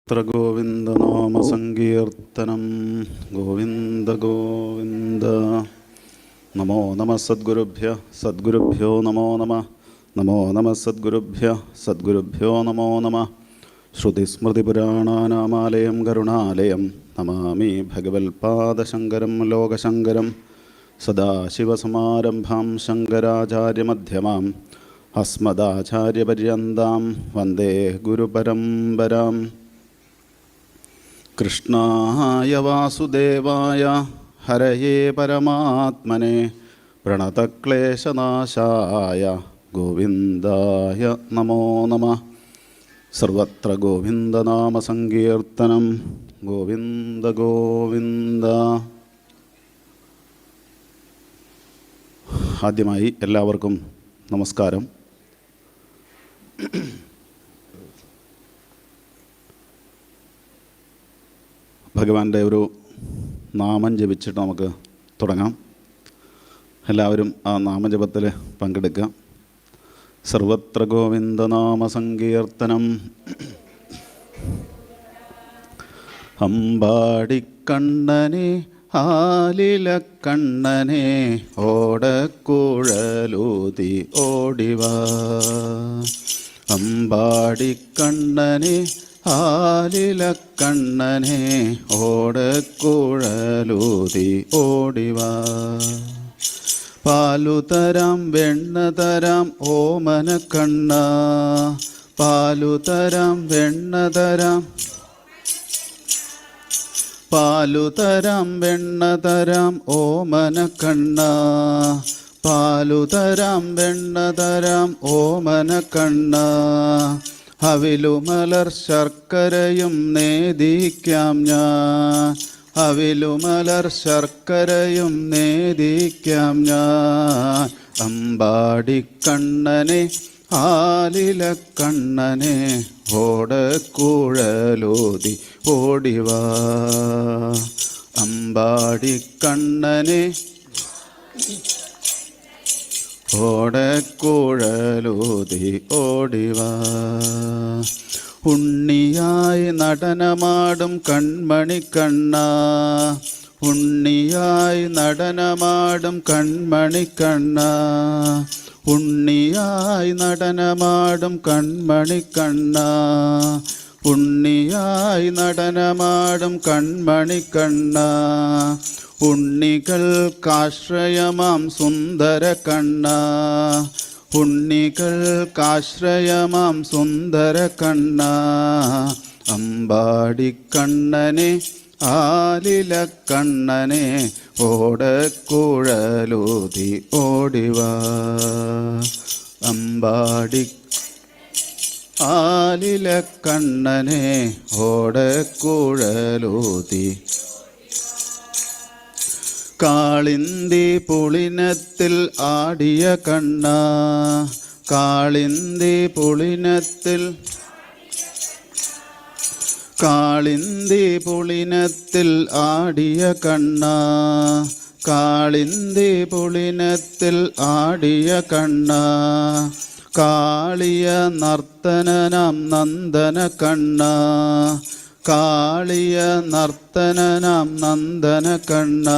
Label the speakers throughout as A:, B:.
A: ഗോവിന്ദനാമസങ്കീർത്തനം. ഗോവിന്ദ ഗോവിന്ദ. നമോ നമഃ സദ്ഗുരുഭ്യോ നമോ നമഃ. നമോ നമഃ സദ്ഗുരുഭ്യോ നമോ നമഃ. ശ്രുതിസ്മൃതിപുരാണാനാമാലയം കരുണാലയം നമാമി ഭഗവത്പാദശങ്കരം ലോകശങ്കരം. സദാശിവസമാരംഭാം ശങ്കരാചാര്യമധ്യമാം അസ്മദാചാര്യപര്യന്താം വന്ദേ ഗുരുപരമ്പരാം. കൃഷ്ണായ വാസുദേവായ ഹരയേ പരമാത്മനെ പ്രണതക്ലേശനാശായ ഗോവിന്ദായ നമോ നമഃ. സർവത്ര ഗോവിന്ദനാമസങ്കീർത്തനം. ഗോവിന്ദ ഗോവിന്ദ. ആദ്യമായി എല്ലാവർക്കും നമസ്കാരം. ഭഗവാന്റെ ഒരു നാമം ജപിച്ചിട്ട് നമുക്ക് തുടങ്ങാം. എല്ലാവരും ആ നാമജപത്തിൽ പങ്കെടുക്കുക. സർവത്ര ഗോവിന്ദനാമസങ്കീർത്തനം. അമ്പാടിക്കണ്ണനെ ആലിലക്കണ്ണനെ ഓടക്കുഴലൂതി ഓടിവാ. അമ്പാടിക്കണ്ണനെ ആലിലക്കണ്ണനെ ഓടക്കുഴലൂതി ഓടിവാ. പാലുതരാം വെണ്ണതരാം ഓമനക്കണ്ണ. പാലുതരാം വെണ്ണതരാം പാലുതരാം വെണ്ണതരാം ഓമനക്കണ്ണ. പാലുതരാം വെണ്ണതരാം ഓമനക്കണ്ണ. അവിലുമലർ ശർക്കരയും നേദിക്കാം ഞാൻ. അവിലുമലർ ശർക്കരയും നേദിക്കാം ഞാൻ. അമ്പാടിക്കണ്ണനെ ആലിലക്കണ്ണനെ ഓടക്കുഴലൂതി ഓടിവാ. അമ്പാടിക്കണ്ണനെ ഓടക്കുഴലൂതി ഓടിവാ. ഉണ്ണിയായി നടനമാടും കൺമണിക്കണ്ണ. ഉണ്ണിയായി നടനമാടും കൺമണിക്കണ്ണ. ഉണ്ണിയായി നടനമാടും കൺമണിക്കണ്ണ. ഉണ്ണിയായി നടനമാടും കൺമണിക്കണ്ണ. ഉണ്ണികൾക്കാശ്രയമാം സുന്ദരക്കണ്ണ. ഉണ്ണികൾക്കാശ്രയമാം സുന്ദരക്കണ്ണ. അമ്പാടിക്കണ്ണനെ ആലിലക്കണ്ണനെ ഓടക്കുഴലൂതി ഓടിവാ. അമ്പാടി ആലിലക്കണ്ണനെ ഓടക്കുഴലൂതി. കാളിന്തി പുളിനത്തിൽ ആടിയ കണ്ണ. കാളിന്തി പുളിനത്തിൽ കാളിന്തി പുളിനത്തിൽ ആടിയ കണ്ണ. കാളിന്തി പുളിനത്തിൽ ആടിയ കണ്ണ. കാളിയ നർത്തനനാം നന്ദന കണ്ണ. കാളിയ നർത്തനനാം നന്ദന കണ്ണ.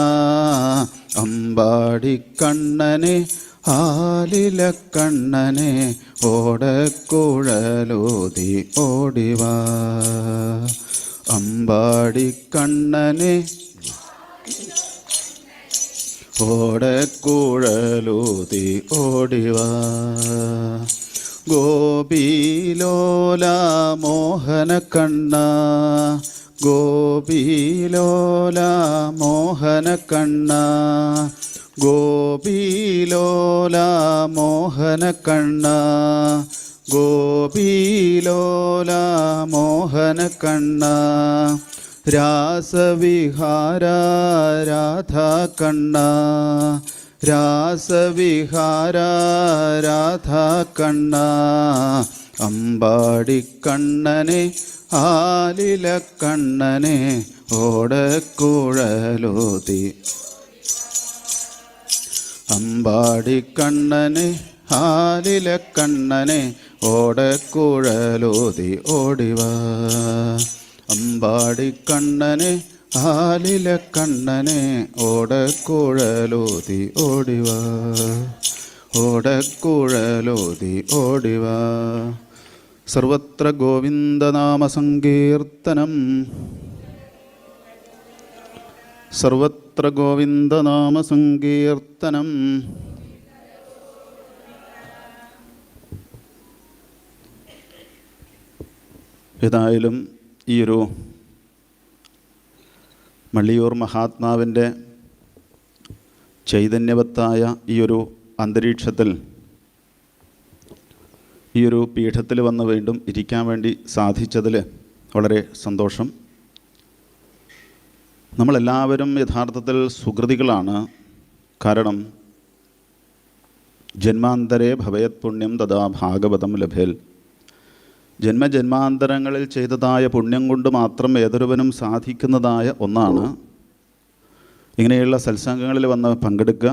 A: അമ്പാടിക്കണ്ണനെ ആലിലക്കണ്ണനെ ഓടക്കുഴലൂതി ഓടിവാ. അമ്പാടിക്കണ്ണനെ ഓടക്കുഴലൂതി ഓടിവാ. ഗോപീലോല മോഹനക്കണ്ണ. ഗോപീലോല മോഹനക്കണ്ണ. ഗോപീലോല മോഹനക്കണ്ണ. ഗോപീലോല മോഹനക്കണ്ണ. രാസവിഹാര രാധാകണ്ണ. രാസവിഹാര രാധാകണ്ണ. അമ്പാടിക്കണ്ണനെ ആലിലക്കണ്ണനെ ഓടക്കുഴലൂതി. അമ്പാടിക്കണ്ണനെ ആലിലക്കണ്ണനെ ഓടക്കുഴലൂതി ഓടിവാ. അമ്പാടിക്കണ്ണനെ ആലിലെ കണ്ണനെ ഓടക്കുഴലൂതി ഓടിവാ, ഓടക്കുഴലൂതി ഓടിവാ. സർവത്ര ഗോവിന്ദനാമസങ്കീർത്തനം, സർവത്ര ഗോവിന്ദനാമസങ്കീർത്തനം. ഏതായാലും ഈയൊരു മള്ളിയൂർ മഹാത്മാവിൻ്റെ ചൈതന്യവത്തായ ഈയൊരു അന്തരീക്ഷത്തിൽ, ഈയൊരു പീഠത്തിൽ വന്ന് വീണ്ടും ഇരിക്കാൻ വേണ്ടി സാധിച്ചതിൽ വളരെ സന്തോഷം. നമ്മളെല്ലാവരും യഥാർത്ഥത്തിൽ സുകൃതികളാണ്. കാരണം ജന്മാന്തരേ ഭവേത് പുണ്യം തഥാ ഭാഗവതം ലഭേൽ. ജന്മജന്മാന്തരങ്ങളിൽ ചെയ്തതായ പുണ്യം കൊണ്ട് മാത്രം ഏതൊരുവനും സാധിക്കുന്നതായ ഒന്നാണ് ഇങ്ങനെയുള്ള സത്സംഗങ്ങളിൽ വന്ന് പങ്കെടുക്കുക,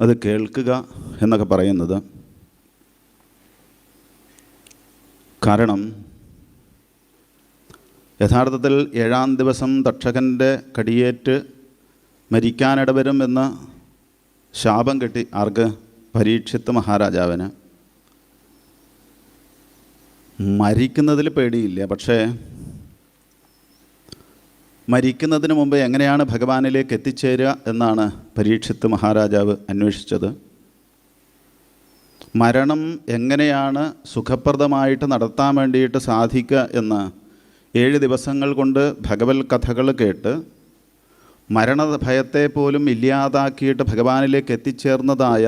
A: അത് കേൾക്കുക എന്നൊക്കെ പറയുന്നത്. കാരണം യഥാർത്ഥത്തിൽ 7-ാം ദിവസം തക്ഷകൻ്റെ കടിയേറ്റ് മരിക്കാനിടവരും എന്ന ശാപം കിട്ടി. ആർക്ക്? പരീക്ഷിത്ത് മഹാരാജാവിന്. മരിക്കുന്നതിൽ പേടിയില്ല, പക്ഷേ മരിക്കുന്നതിന് മുമ്പ് എങ്ങനെയാണ് ഭഗവാനിലേക്ക് എത്തിച്ചേരുക എന്നാണ് പരീക്ഷിത്ത് മഹാരാജാവ് അന്വേഷിച്ചത്. മരണം എങ്ങനെയാണ് സുഖപ്രദമായിട്ട് നടത്താൻ വേണ്ടിയിട്ട് സാധിക്കുക എന്ന് 7 ദിവസങ്ങൾ കൊണ്ട് ഭഗവത് കഥകൾ കേട്ട് മരണഭയത്തെ പോലും ഇല്ലാതാക്കിയിട്ട് ഭഗവാനിലേക്ക് എത്തിച്ചേർന്നതായ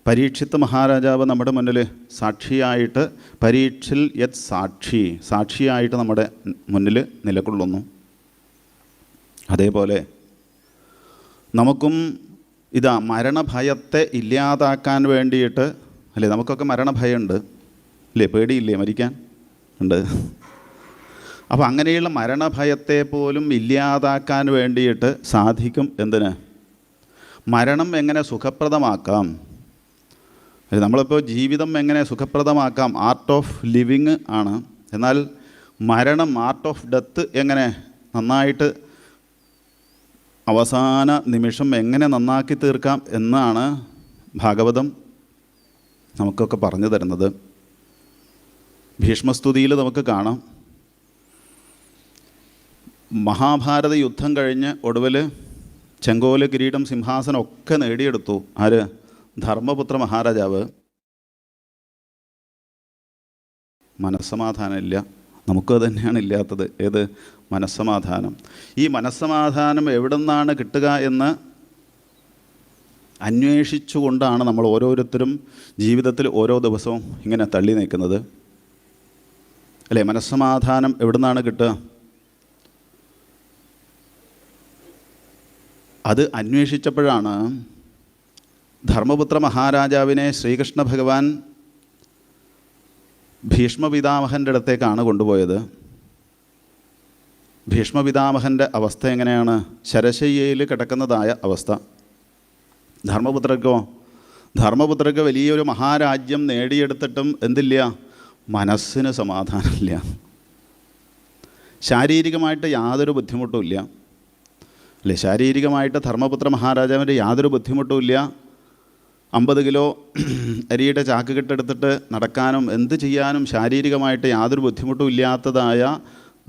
A: പരീക്ഷിത്ത് മഹാരാജാവ് നമ്മുടെ മുന്നിൽ സാക്ഷിയായിട്ട്, പരീക്ഷിൽ യത് സാക്ഷി, സാക്ഷിയായിട്ട് നമ്മുടെ മുന്നിൽ നിലകൊള്ളുന്നു. അതേപോലെ നമുക്കും ഇതാ മരണഭയത്തെ ഇല്ലാതാക്കാൻ വേണ്ടിയിട്ട്, അല്ലേ, നമുക്കൊക്കെ മരണഭയമുണ്ട് അല്ലേ? പേടിയില്ലേ മരിക്കാൻ? ഉണ്ട്. അപ്പോൾ അങ്ങനെയുള്ള മരണഭയത്തെ പോലും ഇല്ലാതാക്കാൻ വേണ്ടിയിട്ട് സാധിക്കും. എന്തിന്? മരണം എങ്ങനെ സുഖപ്രദമാക്കാം, നമ്മളിപ്പോൾ ജീവിതം എങ്ങനെ സുഖപ്രദമാക്കാം, ആർട്ട് ഓഫ് ലിവിങ് ആണ്. എന്നാൽ മരണം, ആർട്ട് ഓഫ് ഡെത്ത് എങ്ങനെ നന്നായിട്ട് അവസാന നിമിഷം എങ്ങനെ നന്നാക്കി തീർക്കാം എന്നാണ് ഭാഗവതം നമുക്കൊക്കെ പറഞ്ഞു തരുന്നത്. ഭീഷ്മസ്തുതിയിൽ നമുക്ക് കാണാം, മഹാഭാരത യുദ്ധം കഴിഞ്ഞ് ഒടുവിൽ ചെങ്കോല്, കിരീടം, സിംഹാസനം ഒക്കെ നേടിയെടുത്തു. ആര്? ധർമ്മപുത്ര മഹാരാജാവ്. മനസ്സമാധാനമില്ല. നമുക്കത് തന്നെയാണ് ഇല്ലാത്തത്. ഏത്? മനസ്സമാധാനം. ഈ മനസ്സമാധാനം എവിടെ നിന്നാണ് കിട്ടുക എന്ന് അന്വേഷിച്ചുകൊണ്ടാണ് നമ്മൾ ഓരോരുത്തരും ജീവിതത്തിൽ ഓരോ ദിവസവും ഇങ്ങനെ തള്ളി നിൽക്കുന്നത്, അല്ലേ? മനസ്സമാധാനം എവിടെ നിന്നാണ് കിട്ടുക? അത് അന്വേഷിച്ചപ്പോഴാണ് ധർമ്മപുത്ര മഹാരാജാവിനെ ശ്രീകൃഷ്ണ ഭഗവാൻ ഭീഷ്മപിതാമഹൻ്റെ അടുത്തേക്കാണ് കൊണ്ടുപോയത്. ഭീഷ്മപിതാമഹൻ്റെ അവസ്ഥ എങ്ങനെയാണ്? ശരശയ്യയിൽ കിടക്കുന്നതായ അവസ്ഥ. ധർമ്മപുത്രയ്ക്ക് വലിയൊരു മഹാരാജ്യം നേടിയെടുത്തിട്ടും എന്തില്ല? മനസ്സിന് സമാധാനമില്ല. ശാരീരികമായിട്ട് യാതൊരു ബുദ്ധിമുട്ടുമില്ല, അല്ലേ? ശാരീരികമായിട്ട് ധർമ്മപുത്ര മഹാരാജാവിൻ്റെ യാതൊരു ബുദ്ധിമുട്ടുമില്ല. 50 കിലോ അരിയുടെ ചാക്ക് കെട്ടെടുത്തിട്ട് നടക്കാനും എന്ത് ചെയ്യാനും ശാരീരികമായിട്ട് യാതൊരു ബുദ്ധിമുട്ടും ഇല്ലാത്തതായ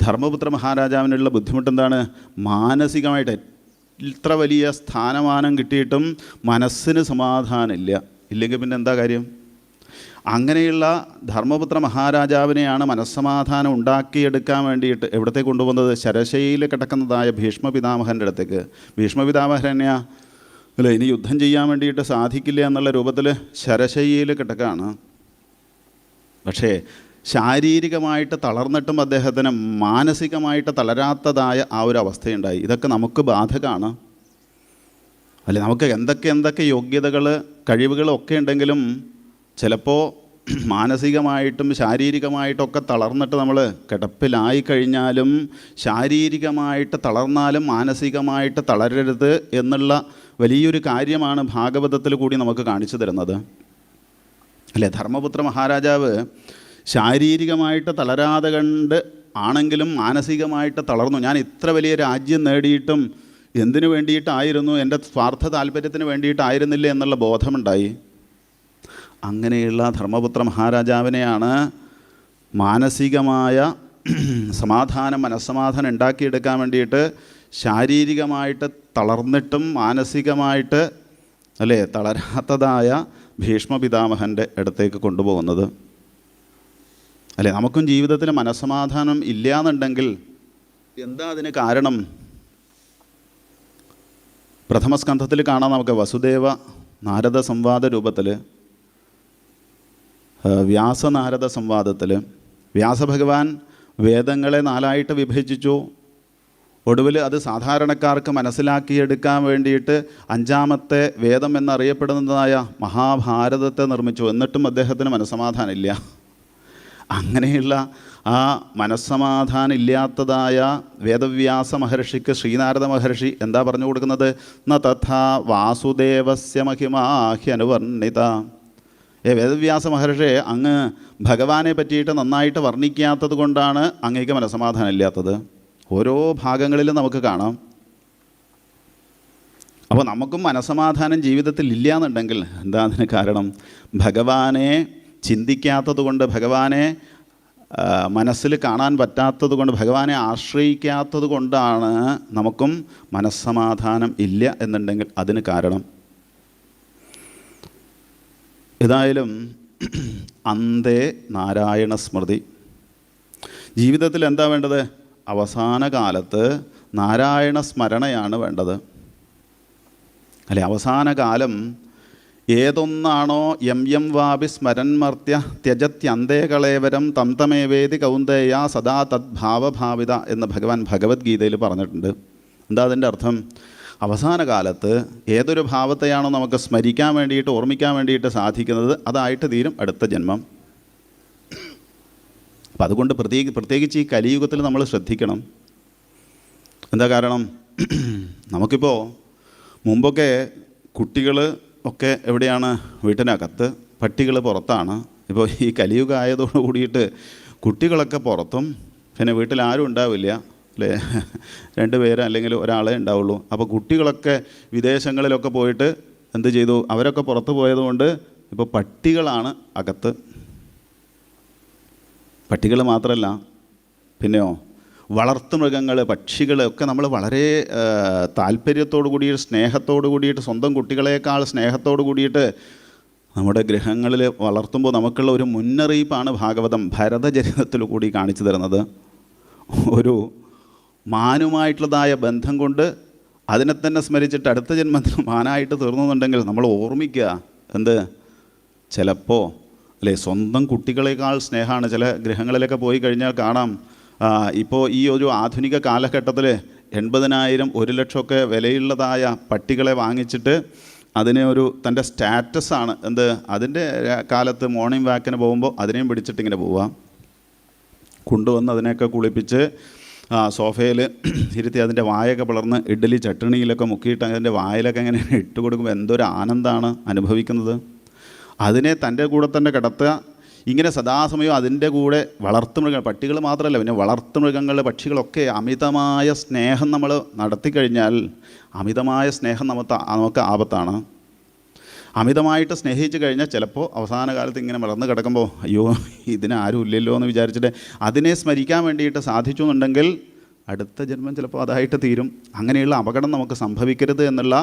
A: ധർമ്മപുത്ര മഹാരാജാവിനുള്ള ബുദ്ധിമുട്ട് എന്താണ്? മാനസികമായിട്ട് ഇത്ര വലിയ സ്ഥാനമാനം കിട്ടിയിട്ടും മനസ്സിന് സമാധാനമില്ല. ഇല്ലെങ്കിൽ പിന്നെ എന്താ കാര്യം? അങ്ങനെയുള്ള ധർമ്മപുത്ര മഹാരാജാവിനെയാണ് മനസ്സമാധാനം ഉണ്ടാക്കിയെടുക്കാൻ വേണ്ടിയിട്ട് എവിടത്തേക്ക് കൊണ്ടുപോകുന്നത്? ശരശയ്യയിൽ കിടക്കുന്നതായ ഭീഷ്മപിതാമഹൻ്റെ അടുത്തേക്ക്. ഭീഷ്മപിതാമഹനെയാ, അല്ലേ, ഇനി യുദ്ധം ചെയ്യാൻ വേണ്ടിയിട്ട് സാധിക്കില്ല എന്നുള്ള രൂപത്തിൽ ശരശയ്യയിൽ കിടക്കുകയാണ്. പക്ഷേ ശാരീരികമായിട്ട് തളർന്നിട്ടും അദ്ദേഹത്തിന് മാനസികമായിട്ട് തളരാത്തതായ ആ ഒരു അവസ്ഥയുണ്ടായി. ഇതൊക്കെ നമുക്ക് ബാധകമാണ്, അല്ലേ? നമുക്ക് എന്തൊക്കെ യോഗ്യതകൾ, കഴിവുകളൊക്കെ ഉണ്ടെങ്കിലും ചിലപ്പോൾ മാനസികമായിട്ടും ശാരീരികമായിട്ടൊക്കെ തളർന്നിട്ട് നമ്മൾ കിടപ്പിലായി കഴിഞ്ഞാലും, ശാരീരികമായിട്ട് തളർന്നാലും മാനസികമായിട്ട് തളരരുത് എന്നുള്ള വലിയൊരു കാര്യമാണ് ഭാഗവതത്തിൽ കൂടി നമുക്ക് കാണിച്ചു തരുന്നത്, അല്ലേ? ധർമ്മപുത്ര മഹാരാജാവ് ശാരീരികമായിട്ട് തളരാതെ കണ്ട് ആണെങ്കിലും മാനസികമായിട്ട് തളർന്നു. ഞാൻ ഇത്ര വലിയ രാജ്യം നേടിയിട്ടും എന്തിനു വേണ്ടിയിട്ടായിരുന്നു? എൻ്റെ സ്വാർത്ഥ താല്പര്യത്തിന് വേണ്ടിയിട്ടായിരുന്നില്ല എന്നുള്ള ബോധമുണ്ടായി. അങ്ങനെയുള്ള ധർമ്മപുത്ര മഹാരാജാവിനെയാണ് മാനസികമായ മനസ്സമാധാനം ഉണ്ടാക്കിയെടുക്കാൻ വേണ്ടിയിട്ട് ശാരീരികമായിട്ട് തളർന്നിട്ടും മാനസികമായിട്ട് തളരാത്തതായ ഭീഷ്മ പിതാമഹൻ്റെ അടുത്തേക്ക് കൊണ്ടുപോകുന്നത്. നമുക്കും ജീവിതത്തിൽ മനസ്സമാധാനം ഇല്ല എന്നുണ്ടെങ്കിൽ എന്താ അതിന് കാരണം? പ്രഥമസ്കന്ധത്തിൽ കാണാം നമുക്ക് വസുദേവ നാരദ സംവാദ രൂപത്തിൽ, വ്യാസനാരദ സംവാദത്തിൽ വ്യാസഭഗവാൻ വേദങ്ങളെ 4ആയിട്ട് വിഭജിച്ചു. ഒടുവിൽ അത് സാധാരണക്കാർക്ക് മനസ്സിലാക്കിയെടുക്കാൻ വേണ്ടിയിട്ട് 5ാമത്തെ വേദം എന്നറിയപ്പെടുന്നതായ മഹാഭാരതത്തെ നിർമ്മിച്ചു. എന്നിട്ടും അദ്ദേഹത്തിന് മനസ്സമാധാനമില്ല. അങ്ങനെയുള്ള ആ മനസ്സമാധാനം ഇല്ലാത്തതായ വേദവ്യാസ മഹർഷിക്ക് ശ്രീനാരദ മഹർഷി എന്താ പറഞ്ഞു കൊടുക്കുന്നത്? ന തഥാ വാസുദേവസ്യ മഹിമാഹ്യനുവർണ്ണിത. വേദവ്യാസ മഹർഷിയെ അങ്ങ് ഭഗവാനെ പറ്റിയിട്ട് നന്നായിട്ട് വർണ്ണിക്കാത്തത് കൊണ്ടാണ് അങ്ങേക്ക് മനസ്സമാധാനം ഇല്ലാത്തത്. ഓരോ ഭാഗങ്ങളിലും നമുക്ക് കാണാം. അപ്പോൾ നമുക്കും മനസ്സമാധാനം ജീവിതത്തിൽ ഇല്ല എന്നുണ്ടെങ്കിൽ എന്താ അതിന് കാരണം? ഭഗവാനെ ചിന്തിക്കാത്തത് കൊണ്ട്, ഭഗവാനെ മനസ്സിൽ കാണാൻ പറ്റാത്തത് കൊണ്ട്, ഭഗവാനെ ആശ്രയിക്കാത്തത് കൊണ്ടാണ് നമുക്കും മനസ്സമാധാനം ഇല്ല എന്നുണ്ടെങ്കിൽ അതിന് കാരണം. ഏതായാലും അന്തേ നാരായണ സ്മൃതി. ജീവിതത്തിൽ എന്താ വേണ്ടത്? അവസാന കാലത്ത് നാരായണ സ്മരണയാണ് വേണ്ടത്. അവസാന കാലം ഏതൊന്നാണോ യം വാപി സ്മരന്മർത്യ ത്യജത്യന്തേ കളേവരം തം തമേവേദി കൗന്ദേയ സദാ തദ്ഭാവഭാവിത എന്ന് ഭഗവാൻ ഭഗവത്ഗീതയിൽ പറഞ്ഞിട്ടുണ്ട്. എന്താ അതിൻ്റെ അർത്ഥം? അവസാന കാലത്ത് ഏതൊരു ഭാവത്തെയാണോ നമുക്ക് സ്മരിക്കാൻ വേണ്ടിയിട്ട്, ഓർമ്മിക്കാൻ വേണ്ടിയിട്ട് സാധിക്കുന്നത്, അതായിട്ട് തീരും അടുത്ത ജന്മം. അപ്പം അതുകൊണ്ട് പ്രത്യേകിച്ച് ഈ കലിയുഗത്തിൽ നമ്മൾ ശ്രദ്ധിക്കണം. എന്താ കാരണം? നമുക്കിപ്പോൾ മുമ്പൊക്കെ കുട്ടികൾ ഒക്കെ എവിടെയാണ്? വീട്ടിനകത്ത്, പട്ടികൾ പുറത്താണ്. ഇപ്പോൾ ഈ കലിയുഗം ആയതോട് കൂടിയിട്ട് കുട്ടികളൊക്കെ പുറത്തും, പിന്നെ വീട്ടിൽ ആരും ഉണ്ടാവില്ല, 2 പേര് അല്ലെങ്കിൽ ഒരാളെ ഉണ്ടാവുള്ളൂ. അപ്പോൾ കുട്ടികളൊക്കെ വിദേശങ്ങളിലൊക്കെ പോയിട്ട് എന്ത് ചെയ്തു? അവരൊക്കെ പുറത്ത് പോയതുകൊണ്ട് ഇപ്പോൾ പട്ടികളാണ് അകത്ത്. പട്ടികൾ മാത്രമല്ല, പിന്നെയോ വളർത്തുമൃഗങ്ങൾ, പക്ഷികൾ ഒക്കെ നമ്മൾ വളരെ താല്പര്യത്തോടു കൂടിയിട്ട്, സ്നേഹത്തോടു കൂടിയിട്ട്, സ്വന്തം കുട്ടികളെക്കാൾ സ്നേഹത്തോടു കൂടിയിട്ട് നമ്മുടെ ഗൃഹങ്ങളിൽ വളർത്തുമ്പോൾ നമുക്കുള്ള ഒരു മുന്നറിയിപ്പാണ് ഭാഗവതം ഭരതചരിതത്തിൽ കൂടി കാണിച്ചു തരുന്നത്. ഒരു മാനുമായിട്ടുള്ളതായ ബന്ധം കൊണ്ട് അതിനെ തന്നെ സ്മരിച്ചിട്ട് അടുത്ത ജന്മത്തിൽ മാനായിട്ട് തീർന്നുന്നുണ്ടെങ്കിൽ നമ്മൾ ഓർമ്മിക്കുക എന്ത്? ചിലപ്പോൾ സ്വന്തം കുട്ടികളെക്കാൾ സ്നേഹമാണ്. ചില ഗൃഹങ്ങളിലൊക്കെ പോയി കഴിഞ്ഞാൽ കാണാം, ഇപ്പോൾ ഈ ഒരു ആധുനിക കാലഘട്ടത്തിൽ 80,000 1 ലക്ഷമൊക്കെ വിലയുള്ളതായ പട്ടികളെ വാങ്ങിച്ചിട്ട് അതിനെ തൻ്റെ സ്റ്റാറ്റസാണ് എന്ത്? അതിൻ്റെ കാലത്ത് മോർണിംഗ് വാക്കിന് പോകുമ്പോൾ അതിനെയും പിടിച്ചിട്ട് ഇങ്ങനെ പോവാം, കൊണ്ടുവന്ന് അതിനെയൊക്കെ കുളിപ്പിച്ച് സോഫയിൽ ഇരുത്തി അതിൻ്റെ വായൊക്കെ പിളർന്ന് ഇഡ്ഡലി ചട്ടണിയിലൊക്കെ മുക്കിയിട്ട് അതിൻ്റെ വായിലൊക്കെ ഇങ്ങനെ ഇട്ട് കൊടുക്കുമ്പോൾ എന്തൊരു ആനന്ദമാണ് അനുഭവിക്കുന്നത്. അതിനെ തൻ്റെ കൂടെ തന്നെ കിടത്തുക, ഇങ്ങനെ സദാസമയം അതിൻ്റെ കൂടെ വളർത്തുമൃഗങ്ങൾ, പട്ടികൾ മാത്രമല്ല, പിന്നെ വളർത്തുമൃഗങ്ങൾ, പക്ഷികളൊക്കെ അമിതമായ സ്നേഹം നമ്മൾ നടത്തിക്കഴിഞ്ഞാൽ അമിതമായ സ്നേഹം നമുക്ക് ആപത്താണ്. അമിതമായിട്ട് സ്നേഹിച്ച് കഴിഞ്ഞാൽ ചിലപ്പോൾ അവസാന കാലത്ത് ഇങ്ങനെ വളർന്ന് കിടക്കുമ്പോൾ അയ്യോ ഇതിനാരും ഇല്ലല്ലോ എന്ന് വിചാരിച്ചിട്ട് അതിനെ സ്മരിക്കാൻ വേണ്ടിയിട്ട് സാധിച്ചു എന്നുണ്ടെങ്കിൽ അടുത്ത ജന്മം ചിലപ്പോൾ അതായിട്ട് തീരും. അങ്ങനെയുള്ള അപകടം നമുക്ക് സംഭവിക്കരുത് എന്നുള്ള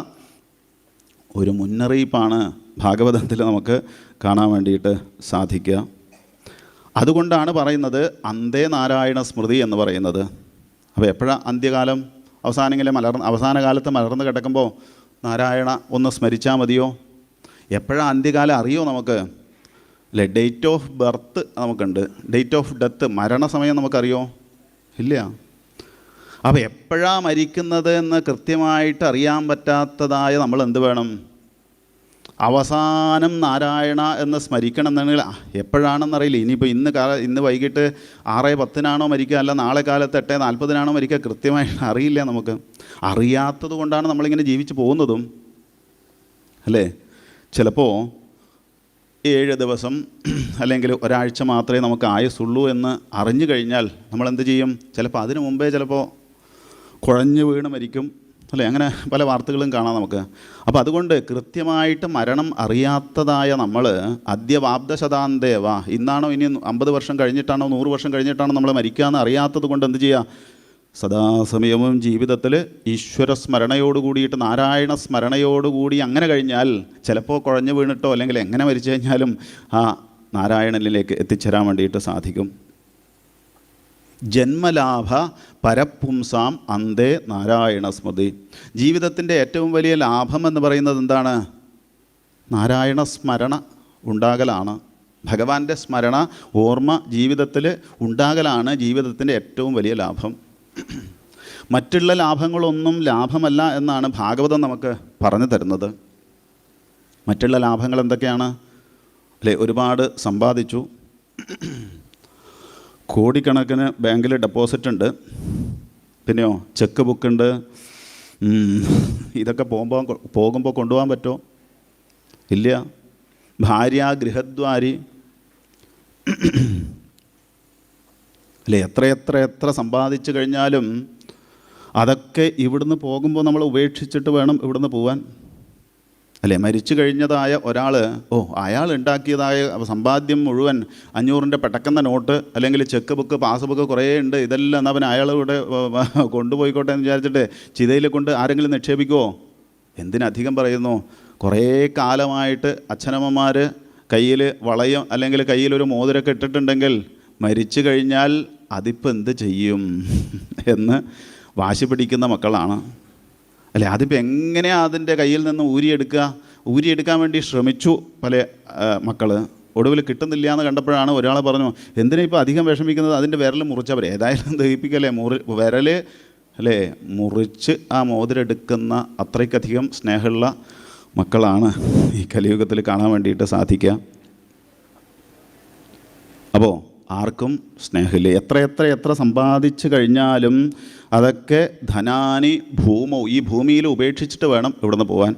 A: ഒരു മുന്നറിയിപ്പാണ് ഭാഗവതത്തിൽ നമുക്ക് കാണാൻ വേണ്ടിയിട്ട് സാധിക്കുക. അതുകൊണ്ടാണ് പറയുന്നത് അന്തേ നാരായണ സ്മൃതി എന്ന് പറയുന്നത്. അപ്പോൾ എപ്പോഴാണ് അന്ത്യകാലം? അവസാന കാലത്ത് മലർന്ന് കിടക്കുമ്പോൾ നാരായണ ഒന്ന് സ്മരിച്ചാൽ മതിയോ? എപ്പോഴാണ് അന്ത്യകാലം അറിയോ നമുക്ക്? ഡേറ്റ് ഓഫ് ബർത്ത് നമുക്കുണ്ട്, ഡേറ്റ് ഓഫ് ഡെത്ത്, മരണസമയം നമുക്കറിയോ? ഇല്ല. അപ്പോൾ എപ്പോഴാണ് മരിക്കുന്നത് എന്ന് കൃത്യമായിട്ട് അറിയാൻ പറ്റാത്തതായ നമ്മൾ എന്ത് വേണം? അവസാനം നാരായണ എന്ന് സ്മരിക്കണം എന്നുണ്ടെങ്കിൽ എപ്പോഴാണെന്നറിയില്ല. ഇനിയിപ്പോൾ ഇന്ന് വൈകിട്ട് 6:10 മരിക്കുക, അല്ല നാളെ കാലത്ത് 8:40 മരിക്കുക, കൃത്യമായിട്ട് അറിയില്ല. നമുക്ക് അറിയാത്തത് കൊണ്ടാണ് നമ്മളിങ്ങനെ ജീവിച്ച് പോകുന്നതും, അല്ലേ? ചിലപ്പോൾ 7 ദിവസം അല്ലെങ്കിൽ ഒരാഴ്ച മാത്രമേ നമുക്ക് ആയുസുള്ളൂ എന്ന് അറിഞ്ഞു കഴിഞ്ഞാൽ നമ്മളെന്ത് ചെയ്യും? ചിലപ്പോൾ അതിനു മുമ്പേ ചിലപ്പോൾ കുഴഞ്ഞു വീണ് മരിക്കും, അല്ലേ? അങ്ങനെ പല വാർത്തകളും കാണാം നമുക്ക്. അപ്പോൾ അതുകൊണ്ട് കൃത്യമായിട്ട് മരണം അറിയാത്തതായ നമ്മൾ അദ്യവാബ്ദശതാന്തേവ, ഇന്നാണോ ഇനി 50 വർഷം കഴിഞ്ഞിട്ടാണോ 100 വർഷം കഴിഞ്ഞിട്ടാണോ നമ്മൾ മരിക്കാമെന്ന് അറിയാത്തത് കൊണ്ട് എന്ത് ചെയ്യുക? സദാസമയവും ജീവിതത്തിൽ ഈശ്വര സ്മരണയോട് കൂടിയിട്ട്, നാരായണ സ്മരണയോടുകൂടി അങ്ങനെ കഴിഞ്ഞാൽ ചിലപ്പോൾ കുഴഞ്ഞു വീണിട്ടോ അല്ലെങ്കിൽ എങ്ങനെ മരിച്ചു കഴിഞ്ഞാലും ആ നാരായണനിലേക്ക് എത്തിച്ചേരാൻ വേണ്ടിയിട്ട് സാധിക്കും. ജന്മലാഭ പരപുംസാം അന്തേ നാരായണ സ്മൃതി. ജീവിതത്തിൻ്റെ ഏറ്റവും വലിയ ലാഭം എന്ന് പറയുന്നത് എന്താണ്? നാരായണ സ്മരണ ഉണ്ടാകലാണ്. ഭഗവാന്റെ സ്മരണ, ഓർമ്മ ജീവിതത്തിൽ ഉണ്ടാകലാണ് ജീവിതത്തിൻ്റെ ഏറ്റവും വലിയ ലാഭം. മറ്റുള്ള ലാഭങ്ങളൊന്നും ലാഭമല്ല എന്നാണ് ഭാഗവതം നമുക്ക് പറഞ്ഞു തരുന്നത്. മറ്റുള്ള ലാഭങ്ങൾ എന്തൊക്കെയാണ്? അല്ലേ, ഒരുപാട് സമ്പാദിച്ചു, കോടിക്കണക്കിന് ബാങ്കിൽ ഡെപ്പോസിറ്റ് ഉണ്ട്, പിന്നെയോ ചെക്ക് ബുക്കുണ്ട്, ഇതൊക്കെ പോകുമ്പോൾ കൊണ്ടുപോകാൻ പറ്റുമോ? ഇല്ല. ഭാര്യ, ഗൃഹദ്വാരി, അല്ലേ, എത്ര സമ്പാദിച്ചു കഴിഞ്ഞാലും അതൊക്കെ ഇവിടുന്ന് പോകുമ്പോൾ നമ്മൾ ഉപേക്ഷിച്ചിട്ട് വേണം ഇവിടുന്ന് പോവാൻ, അല്ലേ? മരിച്ചു കഴിഞ്ഞതായ ഒരാൾ, അയാൾ ഉണ്ടാക്കിയതായ സമ്പാദ്യം മുഴുവൻ 500-ൻ്റെ പെട്ടക്കുന്ന നോട്ട് അല്ലെങ്കിൽ ചെക്ക് ബുക്ക്, പാസ്ബുക്ക് കുറേ ഉണ്ട്, ഇതെല്ലാം എന്നാൽ പിന്നെ അയാളിവിടെ കൊണ്ടുപോയിക്കോട്ടെ എന്ന് വിചാരിച്ചിട്ട് ചിതയിൽ കൊണ്ട് ആരെങ്കിലും നിക്ഷേപിക്കുമോ? എന്തിനധികം പറയുന്നു, കുറേ കാലമായിട്ട് അച്ഛനമ്മമാർ കയ്യിൽ വളയം അല്ലെങ്കിൽ കയ്യിലൊരു മോതിരമൊക്കെ ഇട്ടിട്ടുണ്ടെങ്കിൽ മരിച്ചു കഴിഞ്ഞാൽ അതിപ്പോൾ എന്ത് ചെയ്യും എന്ന് വാശി പിടിക്കുന്ന മക്കളാണ്, അല്ലേ? അതിപ്പോൾ എങ്ങനെയാണ് അതിൻ്റെ കയ്യിൽ നിന്ന് ഊരിയെടുക്കാൻ വേണ്ടി ശ്രമിച്ചു പല മക്കൾ. ഒടുവിൽ കിട്ടുന്നില്ല എന്ന് കണ്ടപ്പോഴാണ് ഒരാൾ പറഞ്ഞു, എന്തിനാ ഇപ്പോൾ അധികം വിഷമിക്കുന്നത്, അതിൻ്റെ വിരൽ മുറിച്ചവർ ഏതായാലും ദഹിപ്പിക്കല്ലേ, വിരൽ അല്ലേ മുറിച്ച് ആ മോതിരെടുക്കുന്ന അത്രയ്ക്കധികം സ്നേഹമുള്ള മക്കളാണ് ഈ കലിയുഗത്തിൽ കാണാൻ വേണ്ടിയിട്ട് സാധിക്കുക. അപ്പോൾ ആർക്കും സ്നേഹമില്ല. എത്ര സമ്പാദിച്ചു കഴിഞ്ഞാലും അതൊക്കെ ധനാനി ഭൂമോ, ഈ ഭൂമിയിൽ ഉപേക്ഷിച്ചിട്ട് വേണം ഇവിടുന്ന് പോകാൻ.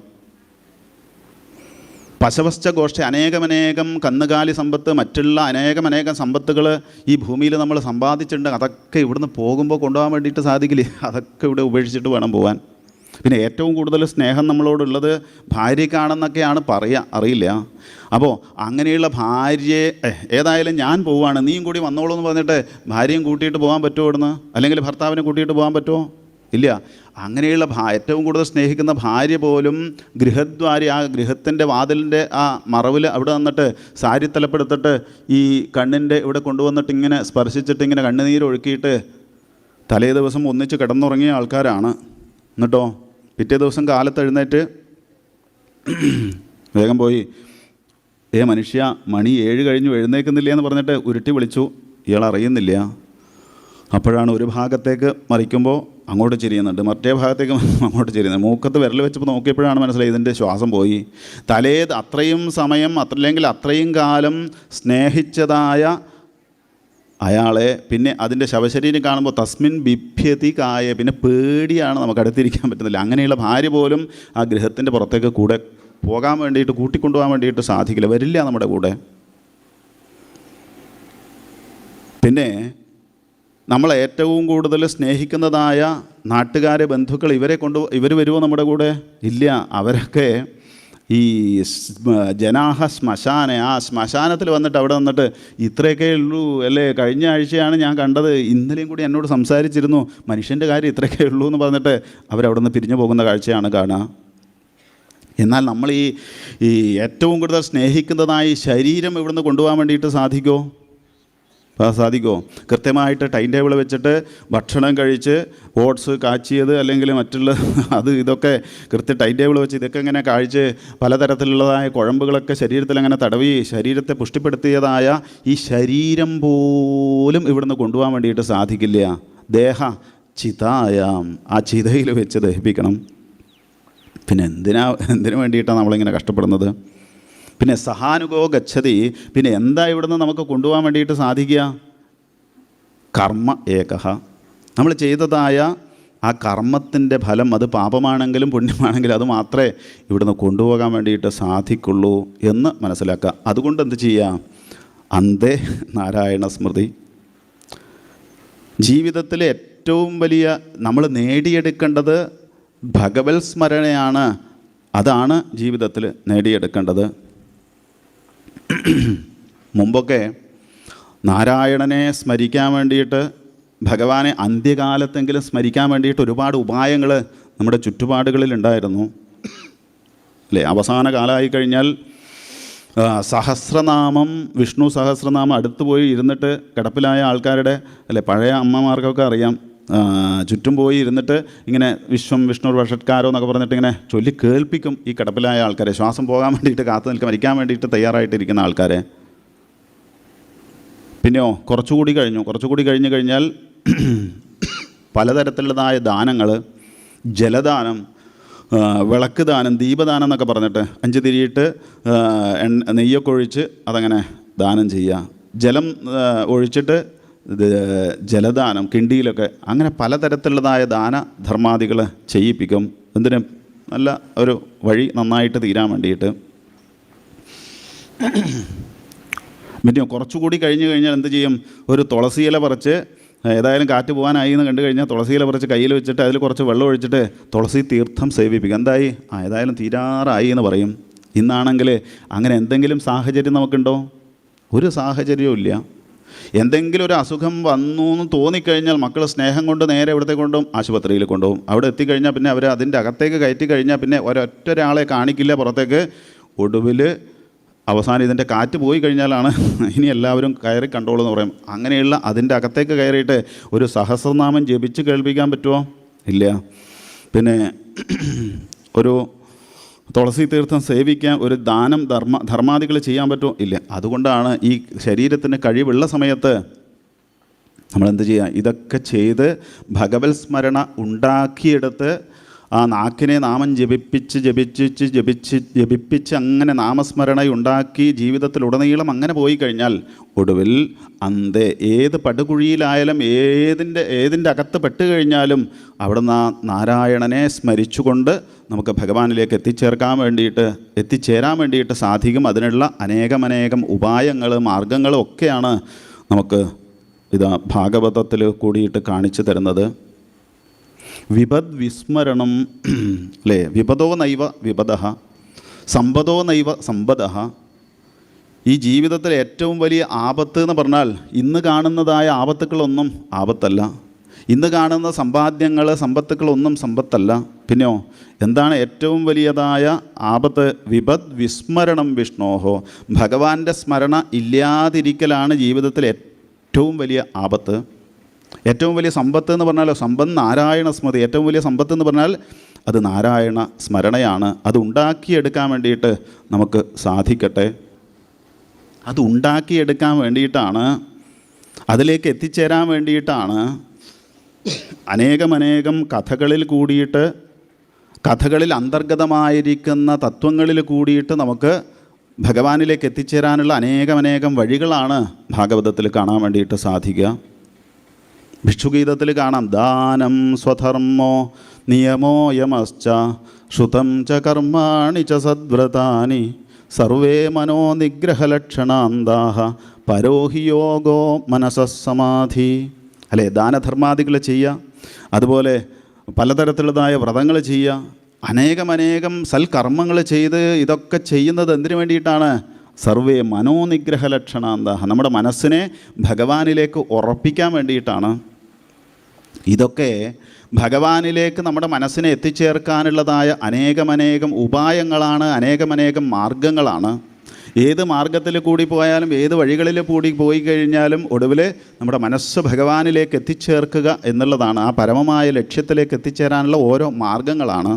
A: പശവശ്ച ഗോഷ്ഠ, അനേകമനേകം കന്നുകാലി സമ്പത്ത്, മറ്റുള്ള അനേകം സമ്പത്തുകൾ ഈ ഭൂമിയിൽ നമ്മൾ സമ്പാദിച്ചിട്ടുണ്ട്, അതൊക്കെ ഇവിടുന്ന് പോകുമ്പോൾ കൊണ്ടുപോകാൻ വേണ്ടിയിട്ട് സാധിക്കില്ലേ? അതൊക്കെ ഇവിടെ ഉപേക്ഷിച്ചിട്ട് വേണം പോകാൻ. പിന്നെ ഏറ്റവും കൂടുതൽ സ്നേഹം നമ്മളോടുള്ളത് ഭാര്യയ്ക്കാണെന്നൊക്കെയാണ് അറിയില്ല. അപ്പോൾ അങ്ങനെയുള്ള ഭാര്യയെ ഏതായാലും ഞാൻ പോവുകയാണ്, നീയും കൂടി വന്നോളൂ എന്ന് പറഞ്ഞിട്ട് ഭാര്യയും കൂട്ടിയിട്ട് പോകാൻ പറ്റുമോ ഇവിടുന്ന്? അല്ലെങ്കിൽ ഭർത്താവിനെ കൂട്ടിയിട്ട് പോകാൻ പറ്റുമോ? ഇല്ല. അങ്ങനെയുള്ള ഏറ്റവും കൂടുതൽ സ്നേഹിക്കുന്ന ഭാര്യ പോലും ഗൃഹദ്വാരി, ആ ഗൃഹത്തിൻ്റെ വാതിലിൻ്റെ ആ മറവിൽ അവിടെ വന്നിട്ട് സാരി തലപ്പെടുത്തിട്ട് ഈ കണ്ണിൻ്റെ ഇവിടെ കൊണ്ടുവന്നിട്ട് ഇങ്ങനെ സ്പർശിച്ചിട്ട് ഇങ്ങനെ കണ്ണുനീരൊഴുക്കിയിട്ട് തലേ ദിവസം ഒന്നിച്ച് കിടന്നുറങ്ങിയ ആൾക്കാരാണ്. എന്നിട്ടോ പിറ്റേ ദിവസം കാലത്ത് എഴുന്നേറ്റ് വേഗം പോയി, മനുഷ്യ മണി 7 കഴിഞ്ഞു എഴുന്നേൽക്കുന്നില്ല എന്ന് പറഞ്ഞിട്ട് ഉരുട്ടി വിളിച്ചു. ഇയാൾ അറിയുന്നില്ല. അപ്പോഴാണ് ഒരു ഭാഗത്തേക്ക് മറിക്കുമ്പോൾ അങ്ങോട്ട് ചിരിയുന്നുണ്ട്, മറ്റേ ഭാഗത്തേക്ക് അങ്ങോട്ട് ചിരിയുന്നുണ്ട്. മൂക്കത്ത് വിരൽ വെച്ചപ്പോൾ നോക്കിയപ്പോഴാണ് മനസ്സിലായി ഇതിൻ്റെ ശ്വാസം പോയി. അത്രയും സമയം അല്ലെങ്കിൽ അത്രയും കാലം സ്നേഹിച്ചതായ അയാളെ പിന്നെ അതിൻ്റെ ശവശരീരം കാണുമ്പോൾ തസ്മിൻ ബിഭ്യതി കായ, പിന്നെ പേടിയാണ്, നമുക്ക് അടുത്തിരിക്കാൻ പറ്റുന്നില്ല. അങ്ങനെയുള്ള ഭാര്യ പോലും ആ ഗൃഹത്തിൻ്റെ പുറത്തേക്ക് കൂടെ പോകാൻ വേണ്ടിയിട്ട്, കൂട്ടിക്കൊണ്ടുപോകാൻ വേണ്ടിയിട്ട് സാധിക്കില്ല, വരില്ല നമ്മുടെ കൂടെ. പിന്നെ നമ്മൾ ഏറ്റവും കൂടുതൽ സ്നേഹിക്കുന്നതായ നാട്ടുകാരെ, ബന്ധുക്കൾ, ഇവർ വരുമോ നമ്മുടെ കൂടെ? ഇല്ല. അവരൊക്കെ ഈ ജനാഹ ശ്മശാന, ആ ശ്മശാനത്തിൽ വന്നിട്ട് അവിടെ വന്നിട്ട് ഇത്രയൊക്കെ ഉള്ളൂ അല്ലേ, കഴിഞ്ഞ ആഴ്ചയാണ് ഞാൻ കണ്ടത്, ഇന്നലെയും കൂടി എന്നോട് സംസാരിച്ചിരുന്നു, മനുഷ്യൻ്റെ കാര്യം ഇത്രയൊക്കെ ഉള്ളൂ എന്ന് പറഞ്ഞിട്ട് അവരവിടെ നിന്ന് പിരിഞ്ഞു പോകുന്ന കാഴ്ചയാണ് കാണുക. എന്നാൽ നമ്മൾ ഈ ഏറ്റവും കൂടുതൽ സ്നേഹിക്കുന്നതായ ശരീരം ഇവിടുന്ന് കൊണ്ടുപോകാൻ വേണ്ടിയിട്ട് സാധിക്കുമോ? കൃത്യമായിട്ട് ടൈം ടേബിൾ വെച്ചിട്ട് ഭക്ഷണം കഴിച്ച് ഓട്സ് കാച്ചിയത് അല്ലെങ്കിൽ മറ്റുള്ള ഇതൊക്കെ ടൈം ടേബിൾ വെച്ച് ഇതൊക്കെ ഇങ്ങനെ കഴിച്ച് പലതരത്തിലുള്ളതായ കുഴമ്പുകളൊക്കെ ശരീരത്തിൽ അങ്ങനെ തടവി ശരീരത്തെ പുഷ്ടിപ്പെടുത്തിയതായ ഈ ശരീരം പോലും ഇവിടുന്ന് കൊണ്ടുപോകാൻ വേണ്ടിയിട്ട് സാധിക്കില്ല. ദേഹ ചിതായാം, ആ ചിതയിൽ വെച്ച് ദഹിപ്പിക്കണം. പിന്നെ എന്തിനു വേണ്ടിയിട്ടാണ് നമ്മളിങ്ങനെ കഷ്ടപ്പെടുന്നത്? പിന്നെ സഹാനുഗോ ഗച്ഛതി, പിന്നെ എന്താ ഇവിടുന്ന് നമുക്ക് കൊണ്ടുപോകാൻ വേണ്ടിയിട്ട് സാധിക്കുക? കർമ്മ ഏകഹ, നമ്മൾ ചെയ്തതായ ആ കർമ്മത്തിൻ്റെ ഫലം അത് പാപമാണെങ്കിലും പുണ്യമാണെങ്കിലും അത് മാത്രമേ ഇവിടുന്ന് കൊണ്ടുപോകാൻ വേണ്ടിയിട്ട് സാധിക്കുള്ളൂ എന്ന് മനസ്സിലാക്കുക. അതുകൊണ്ട് എന്ത് ചെയ്യുക? അന്തേ നാരായണ സ്മൃതി. ജീവിതത്തിലെ ഏറ്റവും വലിയ നമ്മൾ നേടിയെടുക്കേണ്ടത് ഭഗവത് സ്മരണയാണ്. അതാണ് ജീവിതത്തിൽ നേടിയെടുക്കേണ്ടത്. മുമ്പൊക്കെ നാരായണനെ സ്മരിക്കാൻ വേണ്ടിയിട്ട്, ഭഗവാനെ അന്ത്യകാലത്തെങ്കിലും സ്മരിക്കാൻ വേണ്ടിയിട്ട് ഒരുപാട് ഉപായങ്ങൾ നമ്മുടെ ചുറ്റുപാടുകളിലുണ്ടായിരുന്നു അല്ലേ? അവസാന കാലമായി കഴിഞ്ഞാൽ സഹസ്രനാമം, വിഷ്ണു സഹസ്രനാമം അടുത്ത് പോയി ഇരുന്നിട്ട് കിടപ്പിലായ ആൾക്കാരുടെ അല്ലേ, പഴയ അമ്മമാർക്കൊക്കെ അറിയാം, ചുറ്റും പോയി ഇരുന്നിട്ട് ഇങ്ങനെ വിശ്വം വിഷ്ണു വഷത്കാരോ എന്നൊക്കെ പറഞ്ഞിട്ട് ഇങ്ങനെ ചൊല്ലി കേൾപ്പിക്കും ഈ കിടപ്പിലായ ആൾക്കാരെ, ശ്വാസം പോകാൻ വേണ്ടിയിട്ട് കാത്തു നിൽക്കാൻ, മരിക്കാൻ വേണ്ടിയിട്ട് തയ്യാറായിട്ടിരിക്കുന്ന ആൾക്കാരെ. പിന്നെയോ കുറച്ചുകൂടി കഴിഞ്ഞു കഴിഞ്ഞാൽ പലതരത്തിലുള്ളതായ ദാനങ്ങൾ, ജലദാനം, വിളക്ക് ദാനം, ദീപദാനം എന്നൊക്കെ പറഞ്ഞിട്ട് 5 തിരിയിട്ട് നെയ്യൊക്കെ ഒഴിച്ച് അതങ്ങനെ ദാനം ചെയ്യുക, ജലം ഒഴിച്ചിട്ട് ജലദാനം, കിണ്ടിയിലൊക്കെ, അങ്ങനെ പലതരത്തിലുള്ളതായ ദാനധർമാദികൾ ചെയ്യിപ്പിക്കും. എന്തിനും നല്ല ഒരു വഴി നന്നായിട്ട് തീരാൻ വേണ്ടിയിട്ട്. പിന്നെ കുറച്ചുകൂടി കഴിഞ്ഞ് കഴിഞ്ഞാൽ എന്ത് ചെയ്യും? ഒരു തുളസിയില പറിച്ച്, ഏതായാലും കാറ്റ് പോകാനായി എന്ന് കണ്ടു കഴിഞ്ഞാൽ തുളസിയില പറിച്ച് കയ്യിൽ വെച്ചിട്ട് അതിൽ കുറച്ച് വെള്ളം ഒഴിച്ചിട്ട് തുളസി തീർത്ഥം സേവിപ്പിക്കും. എന്തായി? ഏതായാലും തീരാറായി എന്ന് പറയും. ഇന്നാണെങ്കിൽ അങ്ങനെ എന്തെങ്കിലും സാഹചര്യം നമുക്കുണ്ടോ? ഒരു സാഹചര്യവും ഇല്ല. എന്തെങ്കിലും ഒരു അസുഖം വന്നു എന്ന് തോന്നിക്കഴിഞ്ഞാൽ മക്കൾ സ്നേഹം കൊണ്ട് നേരെ ഇവിടത്തെ കൊണ്ടും ആശുപത്രിയിൽ കൊണ്ടുപോകും. അവിടെ എത്തിക്കഴിഞ്ഞാൽ പിന്നെ അവർ അതിൻ്റെ അകത്തേക്ക് കയറ്റി കഴിഞ്ഞാൽ പിന്നെ ഒരൊറ്റൊരാളെ കാണിക്കില്ല പുറത്തേക്ക്. ഒടുവിൽ അവസാനം ഇതിൻ്റെ കാറ്റ് പോയി കഴിഞ്ഞാലാണ് ഇനി എല്ലാവരും കയറി കണ്ടോളൂ പറയും. അങ്ങനെയുള്ള അതിൻ്റെ അകത്തേക്ക് കയറിയിട്ട് ഒരു സഹസ്രനാമം ജപിച്ച് കേൾപ്പിക്കാൻ പറ്റുമോ? ഇല്ല. പിന്നെ ഒരു തുളസി തീർത്ഥം സേവിക്കാൻ, ഒരു ദാനം ധർമാദികൾ ചെയ്യാൻ പറ്റുമോ? ഇല്ല. അതുകൊണ്ടാണ് ഈ ശരീരത്തിന് കഴിവുള്ള സമയത്ത് നമ്മളെന്ത് ചെയ്യുക? ഇതൊക്കെ ചെയ്ത് ഭഗവത് സ്മരണ ഉണ്ടാക്കിയെടുത്ത് ആ നാക്കിനെ നാമം ജപിപ്പിച്ച് അങ്ങനെ നാമസ്മരണ ഉണ്ടാക്കി ജീവിതത്തിലുടനീളം അങ്ങനെ പോയി കഴിഞ്ഞാൽ ഒടുവിൽ അന്തേ ഏത് പടുകുഴിയിലായാലും ഏതിൻ്റെ അകത്ത് പെട്ട് കഴിഞ്ഞാലും അവിടുന്ന് ആ നാരായണനെ സ്മരിച്ചുകൊണ്ട് നമുക്ക് ഭഗവാനിലേക്ക് എത്തിച്ചേരാൻ വേണ്ടിയിട്ട് സാധിക്കും. അതിനുള്ള അനേകം ഉപായങ്ങൾ, മാർഗങ്ങളും ഒക്കെയാണ് നമുക്ക് ഭാഗവതത്തിൽ കൂടിയിട്ട് കാണിച്ചു തരുന്നത്. വിപദ് വിസ്മരണം അല്ലേ? വിപദോ നൈവ വിപദഃ, സമ്പദോ നൈവ സമ്പദഃ. ഈ ജീവിതത്തിലെ ഏറ്റവും വലിയ ആപത്ത് എന്ന് പറഞ്ഞാൽ ഇന്ന് കാണുന്നതായ ആപത്തുക്കളൊന്നും ആപത്തല്ല. ഇന്ന് കാണുന്ന സമ്പത്തുക്കളൊന്നും സമ്പത്തല്ല. പിന്നെയോ എന്താണ് ഏറ്റവും വലിയതായ ആപത്ത്? വിപദ് വിസ്മരണം വിഷ്ണോഹോ, ഭഗവാന്റെ സ്മരണ ഇല്ലാതിരിക്കലാണ് ജീവിതത്തിലെ ഏറ്റവും വലിയ ആപത്ത്. ഏറ്റവും വലിയ സമ്പത്ത് എന്ന് പറഞ്ഞാലോ സമ്പത്ത് നാരായണ സ്മൃതി. ഏറ്റവും വലിയ സമ്പത്ത് എന്ന് പറഞ്ഞാൽ അത് നാരായണ സ്മരണയാണ്. അത് ഉണ്ടാക്കിയെടുക്കാൻ വേണ്ടിയിട്ട് നമുക്ക് സാധിക്കട്ടെ. അത് ഉണ്ടാക്കിയെടുക്കാൻ വേണ്ടിയിട്ടാണ്, അതിലേക്ക് എത്തിച്ചേരാൻ വേണ്ടിയിട്ടാണ് അനേകം കഥകളിൽ കൂടിയിട്ട്, കഥകളിൽ അന്തർഗതമായിരിക്കുന്ന തത്വങ്ങളിൽ കൂടിയിട്ട് നമുക്ക് ഭഗവാനിലേക്ക് എത്തിച്ചേരാനുള്ള അനേകം വഴികളാണ് ഭാഗവതത്തിൽ കാണാൻ വേണ്ടിയിട്ട് സാധിക്കുക. ഭിക്ഷുഗീതത്തിൽ കാണാം, ദാനം സ്വധർമ്മോ നിയമോ യമശ്ച ശ്രുതം ച കർമാണി ച സദ്വ്രതാനി സർവേ മനോനിഗ്രഹലക്ഷണാന്താഹ പരോഹി യോഗോ മനസസമാധി. അല്ലേ? ദാനധർമാദികൾ ചെയ്യുക, അതുപോലെ പലതരത്തിലുള്ളതായ വ്രതങ്ങൾ ചെയ്യുക, അനേകം സൽക്കർമ്മങ്ങൾ ചെയ്ത് ഇതൊക്കെ ചെയ്യുന്നത് എന്തിനു വേണ്ടിയിട്ടാണ്? സർവേ മനോനിഗ്രഹലക്ഷണാന്താഹ, നമ്മുടെ മനസ്സിനെ ഭഗവാനിലേക്ക് ഉറപ്പിക്കാൻ വേണ്ടിയിട്ടാണ്. ഇതൊക്കെ ഭഗവാനിലേക്ക് നമ്മുടെ മനസ്സിനെ എത്തിച്ചേർക്കാനുള്ളതായ അനേകം ഉപായങ്ങളാണ്, അനേകം മാർഗങ്ങളാണ്. ഏത് മാർഗത്തിൽ കൂടി പോയാലും, ഏത് വഴികളിൽ കൂടി പോയി കഴിഞ്ഞാലും ഒടുവിൽ നമ്മുടെ മനസ്സ് ഭഗവാനിലേക്ക് എത്തിച്ചേർക്കുക എന്നുള്ളതാണ്. ആ പരമമായ ലക്ഷ്യത്തിലേക്ക് എത്തിച്ചേരാനുള്ള ഓരോ മാർഗങ്ങളാണ്.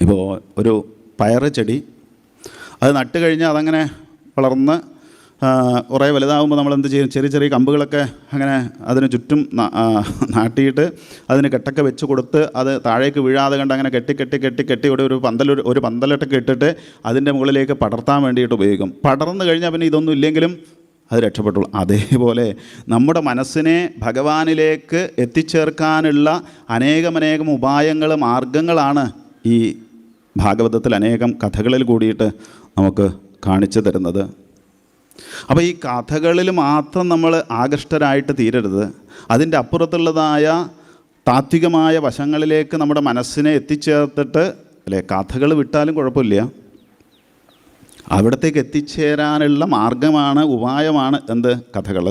A: ഇപ്പോൾ ഒരു പയറ് ചെടി, അത് നട്ട് കഴിഞ്ഞാൽ അതങ്ങനെ വളർന്ന് കുറേ വലുതാകുമ്പോൾ നമ്മൾ എന്ത് ചെയ്യും? ചെറിയ കമ്പുകളൊക്കെ അങ്ങനെ അതിന് ചുറ്റും നാട്ടിയിട്ട് അതിന് കെട്ടൊക്കെ വെച്ച് കൊടുത്ത് അത് താഴേക്ക് വീഴാതെ കണ്ട് അങ്ങനെ കെട്ടി ഇവിടെ ഒരു പന്തലൊക്കെ ഇട്ടിട്ട് അതിൻ്റെ മുകളിലേക്ക് പടർത്താൻ വേണ്ടിയിട്ട് ഉപയോഗിക്കും. പടർന്നു കഴിഞ്ഞാൽ പിന്നെ ഇതൊന്നും ഇല്ലെങ്കിലും അത് രക്ഷപ്പെട്ടുള്ളൂ. അതേപോലെ നമ്മുടെ മനസ്സിനെ ഭഗവാനിലേക്ക് എത്തിച്ചേർക്കാനുള്ള അനേകമനേകം ഉപായങ്ങൾ, മാർഗങ്ങളാണ് ഈ ഭാഗവതത്തിൽ അനേകം കഥകളിൽ കൂടിയിട്ട് നമുക്ക് കാണിച്ചു തരുന്നത്. അപ്പോൾ ഈ കഥകളിൽ മാത്രം നമ്മൾ ആകൃഷ്ടരായിട്ട് തീരരുത്. അതിൻ്റെ അപ്പുറത്തുള്ളതായ താത്വികമായ വശങ്ങളിലേക്ക് നമ്മുടെ മനസ്സിനെ എത്തിച്ചേർത്തിട്ട്, അല്ലേ, കഥകൾ വിട്ടാലും കുഴപ്പമില്ല, അവിടത്തേക്ക് എത്തിച്ചേരാനുള്ള മാർഗമാണ്, ഉപായമാണ് എന്ത്? കഥകൾ.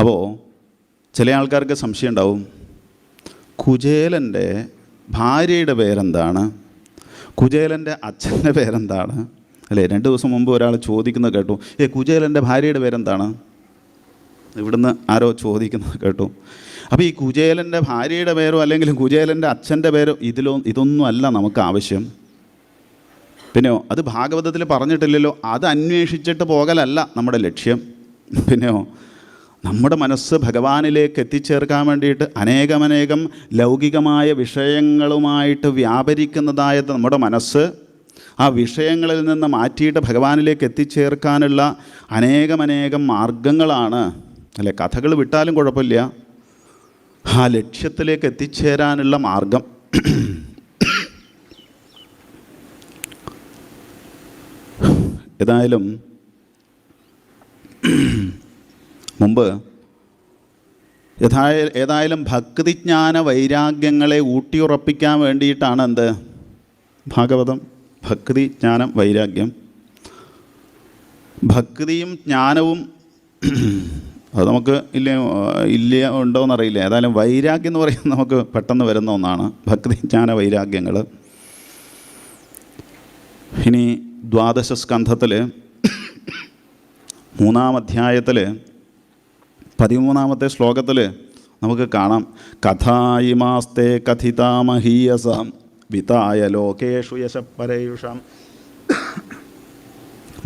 A: അപ്പോൾ ചില ആൾക്കാർക്ക് സംശയം ഉണ്ടാവും, കുചേലൻ്റെ ഭാര്യയുടെ പേരെന്താണ്, കുചേലൻ്റെ അച്ഛൻ്റെ പേരെന്താണ്, അല്ലേ? 2 ദിവസം മുമ്പ് ഒരാൾ ചോദിക്കുന്നത് കേട്ടു, കുചേലൻ്റെ ഭാര്യയുടെ പേരെന്താണ്? ഇവിടുന്ന് ആരോ ചോദിക്കുന്നത് കേട്ടു. അപ്പോൾ ഈ കുചേലൻ്റെ ഭാര്യയുടെ പേരോ അല്ലെങ്കിൽ കുചേലൻ്റെ അച്ഛൻ്റെ പേരോ ഇതൊന്നും അല്ല നമുക്ക് ആവശ്യം. പിന്നെയോ അത് ഭാഗവതത്തിൽ പറഞ്ഞിട്ടില്ലല്ലോ, അത് അന്വേഷിച്ചിട്ട് പോകലല്ല നമ്മുടെ ലക്ഷ്യം. പിന്നെയോ നമ്മുടെ മനസ്സ് ഭഗവാനിലേക്ക് എത്തിച്ചേർക്കാൻ വേണ്ടിയിട്ട് അനേകമനേകം ലൗകികമായ വിഷയങ്ങളുമായിട്ട് വ്യാപരിക്കുന്നതായ നമ്മുടെ മനസ്സ് ആ വിഷയങ്ങളിൽ നിന്ന് മാറ്റിയിട്ട് ഭഗവാനിലേക്ക് എത്തിച്ചേർക്കാനുള്ള അനേകമനേകം മാർഗങ്ങളാണ്, അല്ലെ? കഥകൾ വിട്ടാലും കുഴപ്പമില്ല, ആ ലക്ഷ്യത്തിലേക്ക് എത്തിച്ചേരാനുള്ള മാർഗം. ഏതായാലും മുമ്പ് ഏതായാലും ഭക്തിജ്ഞാന വൈരാഗ്യങ്ങളെ ഊട്ടിയുറപ്പിക്കാൻ വേണ്ടിയിട്ടാണ് എന്ത്? ഭാഗവതം. ഭക്തി, ജ്ഞാനം, വൈരാഗ്യം. ഭക്തിയും ജ്ഞാനവും അത് നമുക്ക് ഇല്ല ഉണ്ടോയെന്നറിയില്ല. ഏതായാലും വൈരാഗ്യം എന്ന് പറയുന്നത് നമുക്ക് പെട്ടെന്ന് വരുന്ന ഒന്നാണ്, ഭക്തി, ജ്ഞാന, വൈരാഗ്യങ്ങൾ. ഇനി 12 സ്കന്ധത്തിൽ 3-ാം അധ്യായത്തിൽ 13-ാമത്തെ ശ്ലോകത്തിൽ നമുക്ക് കാണാം, കഥായിമാസ്തേ കഥിതാമഹീയസാം വിതായ ലോകേഷു യശപരയുഷാം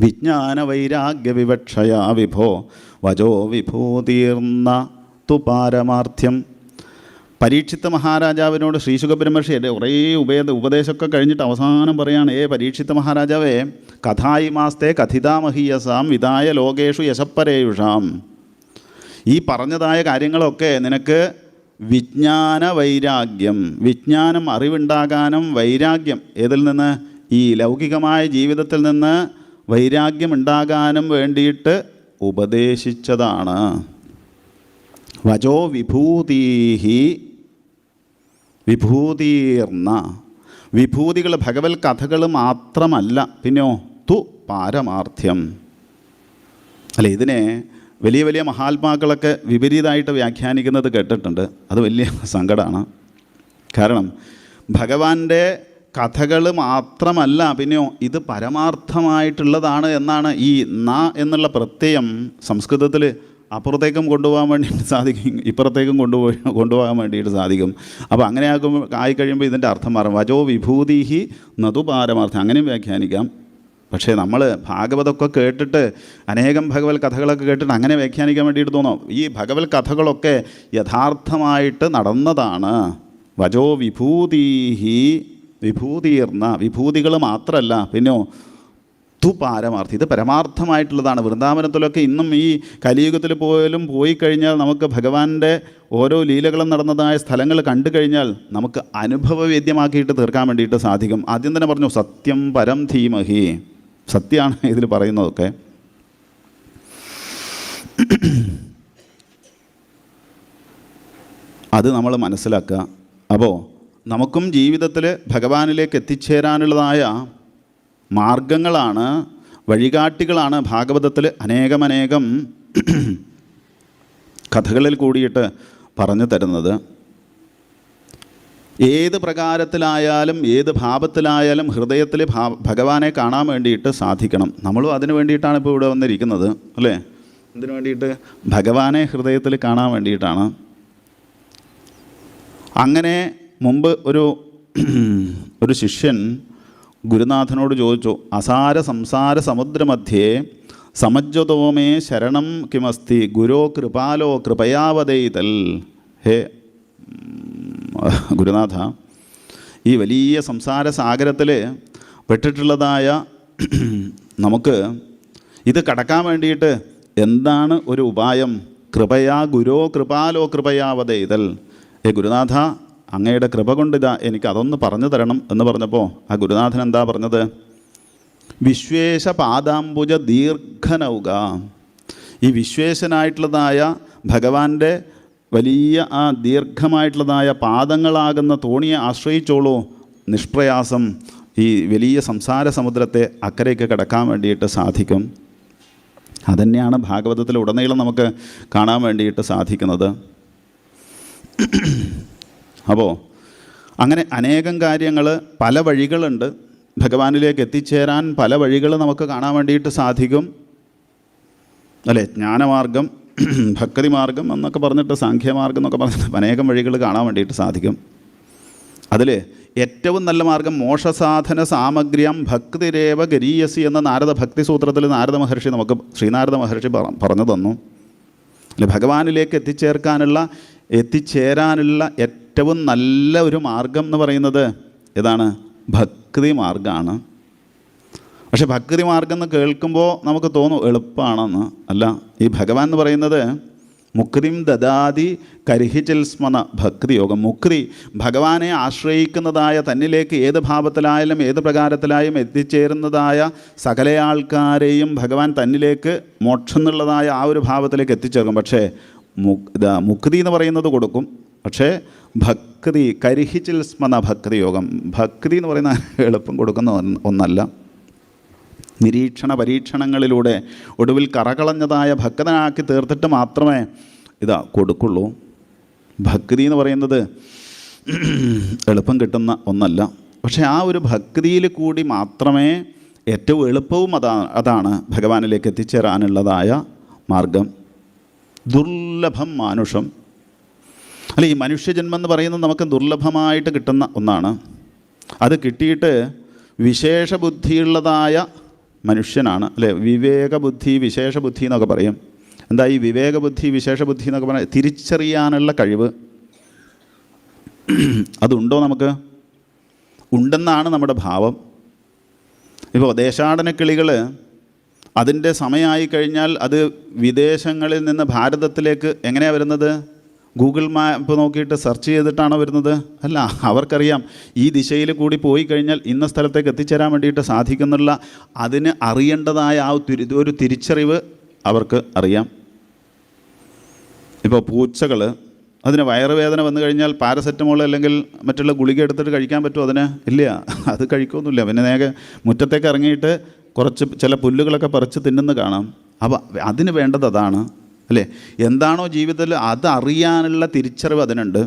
A: വിജ്ഞാനവൈരാഗ്യ വിവക്ഷയാ വിഭോ വജോ വിഭൂതീർന്ന തു പാരമാർത്ഥ്യം. പരീക്ഷിത്ത് മഹാരാജാവിനോട് ശ്രീശുക ബ്രഹ്മർഷിയുടെ കുറേ ഉപദേശമൊക്കെ കഴിഞ്ഞിട്ട് അവസാനം പറയാണ്, പരീക്ഷിത്ത് മഹാരാജാവേ, കഥായിമാസ്തേ കഥിതാമഹീയസാം വിതായ ലോകേഷു യശപ്പരേയുഷാം. ഈ പറഞ്ഞതായ കാര്യങ്ങളൊക്കെ നിനക്ക് വിജ്ഞാന വൈരാഗ്യം, വിജ്ഞാനം അറിവുണ്ടാകാനും വൈരാഗ്യം ഏതിൽ നിന്ന്? ഈ ലൗകികമായ ജീവിതത്തിൽ നിന്ന് വൈരാഗ്യം ഉണ്ടാകാനും വേണ്ടിയിട്ട് ഉപദേശിച്ചതാണ്. വജോ വിഭൂതീഹി വിഭൂതീർന്ന. വിഭൂതികൾ ഭഗവത് കഥകൾ മാത്രമല്ല, പിന്നെയോ തു പാരമാർത്ഥ്യം. അല്ല, ഇതിനെ വലിയ വലിയ മഹാത്മാക്കളൊക്കെ വിപരീതമായിട്ട് വ്യാഖ്യാനിക്കുന്നത് കേട്ടിട്ടുണ്ട്. അത് വലിയ സങ്കടമാണ്. കാരണം ഭഗവാന്റെ കഥകൾ മാത്രമല്ല, പിന്നെയോ ഇത് പരമാർത്ഥമായിട്ടുള്ളതാണ് എന്നാണ് ഈ ന എന്നുള്ള പ്രത്യയം സംസ്കൃതത്തിൽ അപ്പുറത്തേക്കും കൊണ്ടുപോകാൻ വേണ്ടിയിട്ട് സാധിക്കും, ഇപ്പുറത്തേക്കും കൊണ്ടുപോകാൻ വേണ്ടിയിട്ട് സാധിക്കും. അപ്പോൾ അങ്ങനെ ആയിക്കഴിയുമ്പോൾ ഇതിൻ്റെ അർത്ഥം മാറും. വജോ വിഭൂതിഹി നതു പാരമാർത്ഥം, അങ്ങനെയും വ്യാഖ്യാനിക്കാം. പക്ഷേ നമ്മൾ ഭാഗവതമൊക്കെ കേട്ടിട്ട് അനേകം ഭഗവത് കഥകളൊക്കെ കേട്ടിട്ട് അങ്ങനെ വ്യാഖ്യാനിക്കാൻ വേണ്ടിയിട്ട് തോന്നും. ഈ ഭഗവത് കഥകളൊക്കെ യഥാർത്ഥമായിട്ട് നടന്നതാണ്. വജോ വിഭൂതീഹി വിഭൂതീർന്ന, വിഭൂതികൾ മാത്രമല്ല, പിന്നെയോ തു പാരമാർത്ഥി, ഇത് പരമാർത്ഥമായിട്ടുള്ളതാണ്. വൃന്ദാവനത്തിലൊക്കെ ഇന്നും ഈ കലിയുഗത്തിൽ പോയി കഴിഞ്ഞാൽ നമുക്ക് ഭഗവാന്റെ ഓരോ ലീലകളും നടന്നതായ സ്ഥലങ്ങൾ കണ്ടു കഴിഞ്ഞാൽ നമുക്ക് അനുഭവവേദ്യമാക്കിയിട്ട് തീർക്കാൻ വേണ്ടിയിട്ട് സാധിക്കും. ആദ്യം തന്നെ പറഞ്ഞു, സത്യം പരം ധീമഹി, സത്യമാണ് ഇതിൽ പറയുന്നതൊക്കെ. അത് നമ്മൾ മനസ്സിലാക്കുക. അപ്പോൾ നമുക്കും ജീവിതത്തിൽ ഭഗവാനിലേക്ക് എത്തിച്ചേരാനുള്ളതായ മാർഗങ്ങളാണ്, വഴികാട്ടികളാണ് ഭാഗവതത്തിൽ അനേകമനേകം കഥകളിൽ കൂടിയിട്ട് പറഞ്ഞു തരുന്നത്. ഏത് പ്രകാരത്തിലായാലും ഏത് ഭാവത്തിലായാലും ഹൃദയത്തിൽ ഭഗവാനെ കാണാൻ വേണ്ടിയിട്ട് സാധിക്കണം. നമ്മളും അതിനു വേണ്ടിയിട്ടാണ് ഇപ്പോൾ ഇവിടെ വന്നിരിക്കുന്നത്, അല്ലേ? ഇതിനു വേണ്ടിയിട്ട് ഭഗവാനെ ഹൃദയത്തിൽ കാണാൻ വേണ്ടിയിട്ടാണ്. അങ്ങനെ മുമ്പ് ഒരു ശിഷ്യൻ ഗുരുനാഥനോട് ചോദിച്ചു, അസാര സംസാര സമുദ്രമധ്യേ സമജ്വതോമേ ശരണം കിമസ്തി ഗുരോ കൃപാലോ കൃപയാവതൈതൽ. ഹേ ഗുരുനാഥ, ഈ വലിയ സംസാര സാഗരത്തിൽ പെട്ടിട്ടുള്ളതായ നമുക്ക് ഇത് കടക്കാൻ വേണ്ടിയിട്ട് എന്താണ് ഒരു ഉപായം? കൃപയാ ഗുരോ കൃപാലോ കൃപയാവതേതൽ. ഗുരുനാഥ, അങ്ങയുടെ കൃപ കൊണ്ടിതാ എനിക്കതൊന്ന് പറഞ്ഞു തരണം എന്ന് പറഞ്ഞപ്പോൾ ആ ഗുരുനാഥൻ എന്താ പറഞ്ഞത്? വിശ്വേശ പാദാംബുജ ദീർഘനൗക. ഈ വിശ്വേശനായിട്ടുള്ളതായ ഭഗവാന്റെ വലിയ ആ ദീർഘമായിട്ടുള്ളതായ പാദങ്ങളാകുന്ന തോണിയെ ആശ്രയിച്ചോളൂ, നിഷ്പ്രയാസം ഈ വലിയ സംസാര സമുദ്രത്തെ അക്കരയ്ക്ക് കടക്കാൻ വേണ്ടിയിട്ട് സാധിക്കും. അതുതന്നെയാണ് ഭാഗവതത്തിൽ ഉടനീളം നമുക്ക് കാണാൻ വേണ്ടിയിട്ട് സാധിക്കുന്നത്. അപ്പോൾ അങ്ങനെ അനേകം കാര്യങ്ങൾ, പല വഴികളുണ്ട് ഭഗവാനിലേക്ക് എത്തിച്ചേരാൻ, പല വഴികൾ നമുക്ക് കാണാൻ വേണ്ടിയിട്ട് സാധിക്കും അല്ലേ? ജ്ഞാനമാർഗം, ഭക്തിമാർഗം എന്നൊക്കെ പറഞ്ഞിട്ട്, സാഖ്യമാർഗം എന്നൊക്കെ പറഞ്ഞിട്ട് അനേകം വഴികൾ കാണാൻ വേണ്ടിയിട്ട് സാധിക്കും. അതിൽ ഏറ്റവും നല്ല മാർഗം മോക്ഷസാധന സാമഗ്ര്യം ഭക്തിരേവ ഗരീയസി എന്ന നാരദ ഭക്തി സൂത്രത്തിൽ നാരദ മഹർഷി നമുക്ക്, ശ്രീനാരദ മഹർഷി പറഞ്ഞു തന്നു അല്ലെ? ഭഗവാനിലേക്ക് എത്തിച്ചേരാനുള്ള ഏറ്റവും നല്ല ഒരു മാർഗം എന്ന് പറയുന്നത് ഏതാണ്? ഭക്തി മാർഗമാണ്. പക്ഷെ ഭക്തി മാർഗം എന്ന് കേൾക്കുമ്പോൾ നമുക്ക് തോന്നും എളുപ്പമാണെന്ന്. അല്ല, ഈ ഭഗവാൻ എന്ന് പറയുന്നത് മുക്തിം ദദാതി കരിഹിചിൽ സ്മന ഭക്തി യോഗം. മുക്തി ഭഗവാനെ ആശ്രയിക്കുന്നതായ, തന്നിലേക്ക് ഏത് ഭാവത്തിലായാലും ഏത് പ്രകാരത്തിലായും എത്തിച്ചേരുന്നതായ സകല ആൾക്കാരെയും ഭഗവാൻ തന്നിലേക്ക് മോക്ഷം എന്നുള്ളതായ ആ ഒരു ഭാവത്തിലേക്ക് എത്തിച്ചേർക്കും. പക്ഷേ മുക്തി എന്ന് പറയുന്നത് കൊടുക്കും. പക്ഷേ ഭക്തി കരിഹിചിൽ സ്മന ഭക്തി യോഗം, ഭക്തി എന്ന് പറയുന്ന എളുപ്പം കൊടുക്കുന്ന ഒന്നല്ല. നിരീക്ഷണ പരീക്ഷണങ്ങളിലൂടെ ഒടുവിൽ കറകളഞ്ഞതായ ഭക്തനാക്കി തീർത്തിട്ട് മാത്രമേ കൊടുക്കുള്ളൂ. ഭക്തി എന്ന് പറയുന്നത് എളുപ്പം കിട്ടുന്ന ഒന്നല്ല. പക്ഷേ ആ ഒരു ഭക്തിയിൽ കൂടി മാത്രമേ ഏറ്റവും എളുപ്പവും അതാണ് ഭഗവാനിലേക്ക് എത്തിച്ചേരാനുള്ളതായ മാർഗം. ദുർലഭം മാനുഷം അല്ല, ഈ മനുഷ്യജന്മം എന്ന് പറയുന്നത് നമുക്ക് ദുർലഭമായിട്ട് കിട്ടുന്ന ഒന്നാണ്. അത് കിട്ടിയിട്ട് വിശേഷബുദ്ധിയുള്ളതായ മനുഷ്യനാണ് അല്ലേ? വിവേകബുദ്ധി വിശേഷബുദ്ധി എന്നൊക്കെ പറയും. എന്താ ഈ വിവേകബുദ്ധി വിശേഷബുദ്ധി എന്നൊക്കെ പറഞ്ഞാൽ? തിരിച്ചറിയാനുള്ള കഴിവ് അതുണ്ടോ നമുക്ക്? ഉണ്ടെന്നാണ് നമ്മുടെ ഭാവം. ഇപ്പോൾ ദേശാടന കിളികൾ അതിൻ്റെ സമയമായി കഴിഞ്ഞാൽ അത് വിദേശങ്ങളിൽ നിന്ന് ഭാരതത്തിലേക്ക് എങ്ങനെയാണ് വരുന്നത്? ഗൂഗിൾ മാപ്പ് നോക്കിയിട്ട് സെർച്ച് ചെയ്തിട്ടാണോ വരുന്നത്? അല്ല, അവർക്കറിയാം ഈ ദിശയിൽ കൂടി പോയി കഴിഞ്ഞാൽ ഇന്ന സ്ഥലത്തേക്ക് എത്തിച്ചേരാൻ വേണ്ടിയിട്ട് സാധിക്കുന്നുള്ള അതിന് അറിയേണ്ടതായ ആ ഒരു തിരിച്ചറിവ് അവർക്ക് അറിയാം. ഇപ്പോൾ പൂച്ചകൾ, അതിന് വയറുവേദന വന്നു കഴിഞ്ഞാൽ പാരസെറ്റമോൾ അല്ലെങ്കിൽ മറ്റുള്ള ഗുളിക എടുത്തിട്ട് കഴിക്കാൻ പറ്റുമോ? അതിന് ഇല്ല, അത് കഴിക്കൊന്നുമില്ല. പിന്നെ നേരെ മുറ്റത്തേക്ക് ഇറങ്ങിയിട്ട് കുറച്ച് ചില പുല്ലുകളൊക്കെ പറിച്ച് തിന്നുന്ന കാണാം. അപ്പോൾ അതിന് വേണ്ടത് അതാണ് അല്ലേ? എന്താണോ ജീവിതത്തിൽ അതറിയാനുള്ള തിരിച്ചറിവ് അതിനുണ്ട്.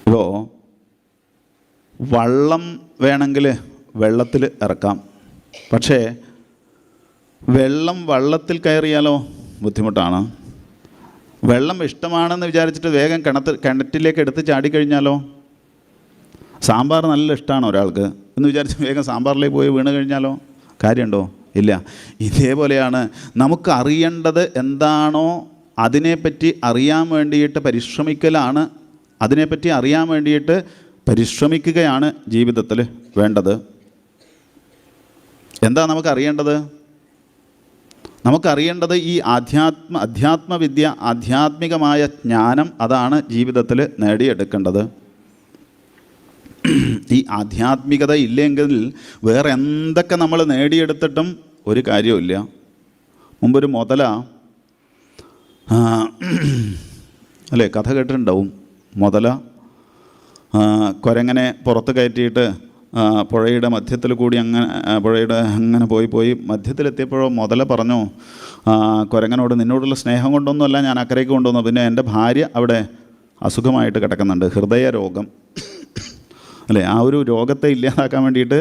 A: ഇപ്പോൾ വള്ളം വേണമെങ്കിൽ വെള്ളത്തിൽ ഇറക്കാം. പക്ഷേ വള്ളത്തിൽ കയറിയാലോ ബുദ്ധിമുട്ടാണ്. വെള്ളം ഇഷ്ടമാണെന്ന് വിചാരിച്ചിട്ട് വേഗം കിണറ്റിലേക്ക് എടുത്ത് ചാടിക്കഴിഞ്ഞാലോ? സാമ്പാർ നല്ല ഇഷ്ടമാണ് ഒരാൾക്ക് എന്ന് വിചാരിച്ച് വേഗം സാമ്പാറിലേക്ക് പോയി വീണ് കഴിഞ്ഞാലോ കാര്യമുണ്ടോ? ഇല്ല. ഇതേപോലെയാണ് നമുക്ക് അറിയേണ്ടത് എന്താണോ അതിനെപ്പറ്റി അറിയാൻ വേണ്ടിയിട്ട് പരിശ്രമിക്കലാണ്, അതിനെപ്പറ്റി അറിയാൻ വേണ്ടിയിട്ട് പരിശ്രമിക്കുകയാണ് ജീവിതത്തിൽ വേണ്ടത്. എന്താ നമുക്കറിയേണ്ടത്? നമുക്കറിയേണ്ടത് ഈ അധ്യാത്മവിദ്യ, ആധ്യാത്മികമായ ജ്ഞാനം, അതാണ് ജീവിതത്തിൽ നേടിയെടുക്കേണ്ടത്. ഈ ആധ്യാത്മികത ഇല്ലെങ്കിൽ വേറെ എന്തൊക്കെ നമ്മൾ നേടിയെടുത്തിട്ടും ഒരു കാര്യമില്ല. മുമ്പൊരു മുതല അല്ലേ, കഥ കേട്ടിട്ടുണ്ടാവും. മുതല കുരങ്ങനെ പുറത്ത് കയറ്റിയിട്ട് പുഴയുടെ മധ്യത്തിൽ കൂടി അങ്ങനെ പോയി മധ്യത്തിലെത്തിയപ്പോഴോ മുതല പറഞ്ഞു കുരങ്ങനോട്, നിന്നോടുള്ള സ്നേഹം കൊണ്ടൊന്നുമല്ല ഞാൻ അക്കരയ്ക്ക് കൊണ്ടുവന്നു, പിന്നെ എൻ്റെ ഭാര്യ അവിടെ അസുഖമായിട്ട് കിടക്കുന്നുണ്ട്, ഹൃദയരോഗം അല്ലേ? ആ ഒരു രോഗത്തെ ഇല്ലാതാക്കാൻ വേണ്ടിയിട്ട്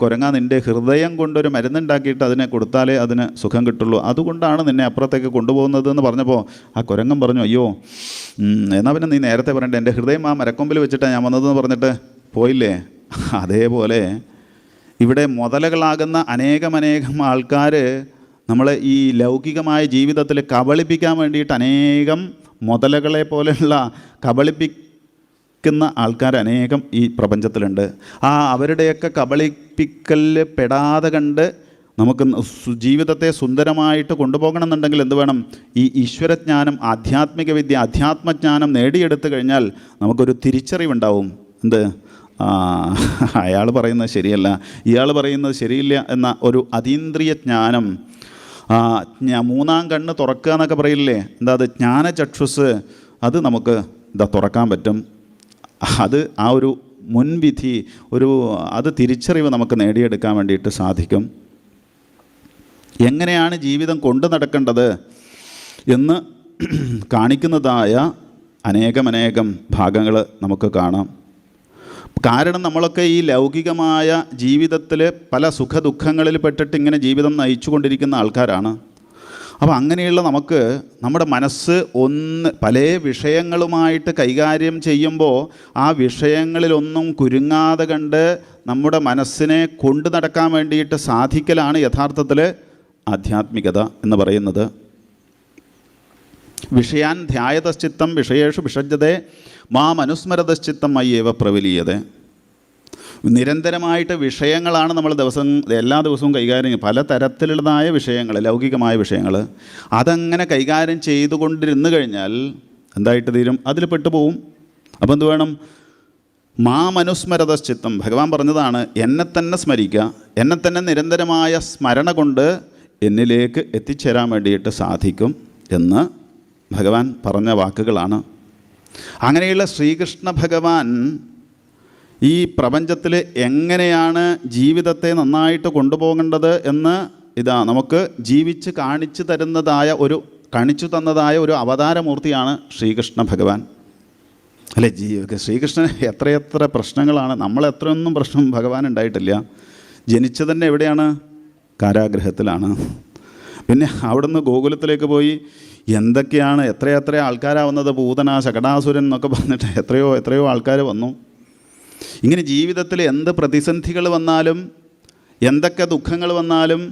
A: കുരങ്ങ നിൻ്റെ ഹൃദയം കൊണ്ടൊരു മരുന്നുണ്ടാക്കിയിട്ട് അതിനെ കൊടുത്താലേ അതിന് സുഖം കിട്ടുള്ളൂ, അതുകൊണ്ടാണ് നിന്നെ അപ്പുറത്തേക്ക് കൊണ്ടുപോകുന്നത് എന്ന് പറഞ്ഞപ്പോൾ ആ കുരങ്ങൻ പറഞ്ഞു, അയ്യോ എന്നാൽ പിന്നെ നീ നേരത്തെ പറയണ്ടേ, എൻ്റെ ഹൃദയം ആ മരക്കൊമ്പിൽ വെച്ചിട്ടാണ് ഞാൻ വന്നതെന്ന് പറഞ്ഞിട്ട് പോയില്ലേ? അതേപോലെ ഇവിടെ മുതലകളാകുന്ന അനേകം ആൾക്കാർ നമ്മളെ ഈ ലൗകികമായ ജീവിതത്തിൽ കബളിപ്പിക്കാൻ വേണ്ടിയിട്ട് അനേകം മുതലകളെ പോലെയുള്ള ആൾക്കാർ അനേകം ഈ പ്രപഞ്ചത്തിലുണ്ട്. അവരുടെയൊക്കെ കബളിപ്പിക്കലിൽ പെടാതെ കണ്ട് നമുക്ക് ജീവിതത്തെ സുന്ദരമായിട്ട് കൊണ്ടുപോകണമെന്നുണ്ടെങ്കിൽ എന്ത് വേണം? ഈ ഈശ്വരജ്ഞാനം, ആധ്യാത്മിക വിദ്യ, അധ്യാത്മജ്ഞാനം നേടിയെടുത്തു കഴിഞ്ഞാൽ നമുക്കൊരു തിരിച്ചറിവുണ്ടാവും. എന്ത്? അയാൾ പറയുന്നത് ശരിയല്ല, ഇയാൾ പറയുന്നത് ശരിയില്ല എന്ന ഒരു അതീന്ദ്രിയ ജ്ഞാനം. മൂന്നാം കണ്ണ് തുറക്കുക എന്നൊക്കെ പറയില്ലേ? എന്താ അത്? ജ്ഞാനചക്ഷുസ്. അത് നമുക്ക് തുറക്കാൻ പറ്റും. അത് ഒരു മുൻവിധി, അത് തിരിച്ചറിവ് നമുക്ക് നേടിയെടുക്കാൻ വേണ്ടിയിട്ട് സാധിക്കും. എങ്ങനെയാണ് ജീവിതം കൊണ്ടു നടക്കേണ്ടത് എന്ന് കാണിക്കുന്നതായ അനേകം ഭാഗങ്ങൾ നമുക്ക് കാണാം. കാരണം നമ്മളൊക്കെ ഈ ലൗകികമായ ജീവിതത്തിൽ പല സുഖദുഃഖങ്ങളിൽ പെട്ടിട്ട് ഇങ്ങനെ ജീവിതം നയിച്ചു കൊണ്ടിരിക്കുന്ന ആൾക്കാരാണ്. അപ്പോൾ അങ്ങനെയുള്ള നമുക്ക് നമ്മുടെ മനസ്സ് പല വിഷയങ്ങളുമായിട്ട് കൈകാര്യം ചെയ്യുമ്പോൾ ആ വിഷയങ്ങളിലൊന്നും കുരുങ്ങാതെ കണ്ട് നമ്മുടെ മനസ്സിനെ കൊണ്ടു നടക്കാൻ വേണ്ടിയിട്ട് സാധിക്കലാണ് യഥാർത്ഥത്തിൽ ആധ്യാത്മികത എന്ന് പറയുന്നത്. വിഷയാൻ ധ്യായതശ്ചിത്തം വിഷയേഷു വിഷജ്യതേ മാം അനുസ്മരതശ്ചിത്തം മയ്യേവ പ്രവലീയതേ. നിരന്തരമായിട്ട് വിഷയങ്ങളാണ് നമ്മൾ എല്ലാ ദിവസവും കൈകാര്യം, പല തരത്തിലുള്ളതായ വിഷയങ്ങൾ, ലൗകികമായ വിഷയങ്ങൾ. അതങ്ങനെ കൈകാര്യം ചെയ്തുകൊണ്ടിരുന്നു കഴിഞ്ഞാൽ എന്തായിട്ട് തീരും? അതിൽ പെട്ടുപോകും. അപ്പോൾ എന്ത് വേണം? മാമനുസ്മരതശ്ചിത്തം. ഭഗവാൻ പറഞ്ഞതാണ്, എന്നെ തന്നെ സ്മരിക്കുക. എന്നെ തന്നെ നിരന്തരമായ സ്മരണ കൊണ്ട് എന്നിലേക്ക് എത്തിച്ചേരാൻ വേണ്ടിയിട്ട് സാധിക്കും എന്ന് ഭഗവാൻ പറഞ്ഞ വാക്കുകളാണ്. അങ്ങനെയുള്ള ശ്രീകൃഷ്ണ ഭഗവാൻ ഈ പ്രപഞ്ചത്തിൽ എങ്ങനെയാണ് ജീവിതത്തെ നന്നായിട്ട് കൊണ്ടുപോകേണ്ടത് എന്ന് നമുക്ക് ജീവിച്ച് കാണിച്ചു തന്നതായ ഒരു അവതാരമൂർത്തിയാണ് ശ്രീകൃഷ്ണ ഭഗവാൻ. അല്ലേ? ശ്രീകൃഷ്ണന് എത്രയെത്ര പ്രശ്നങ്ങളാണ്. നമ്മളെത്രയൊന്നും പ്രശ്നം ഭഗവാൻ ഉണ്ടായിട്ടില്ല. ജനിച്ചതന്നെ എവിടെയാണ്? കാരാഗ്രഹത്തിലാണ്. പിന്നെ അവിടുന്ന് ഗോകുലത്തിലേക്ക് പോയി എന്തൊക്കെയാണ് എത്ര ആൾക്കാരാവുന്നത്? പൂതന, ശകടാസുരൻ എന്നൊക്കെ പറഞ്ഞിട്ട് എത്രയോ ആൾക്കാർ വന്നു. ഇങ്ങനെ ജീവിതത്തിൽ എന്ത് പ്രതിസന്ധികൾ വന്നാലും, എന്തൊക്കെ ദുഃഖങ്ങൾ വന്നാലും,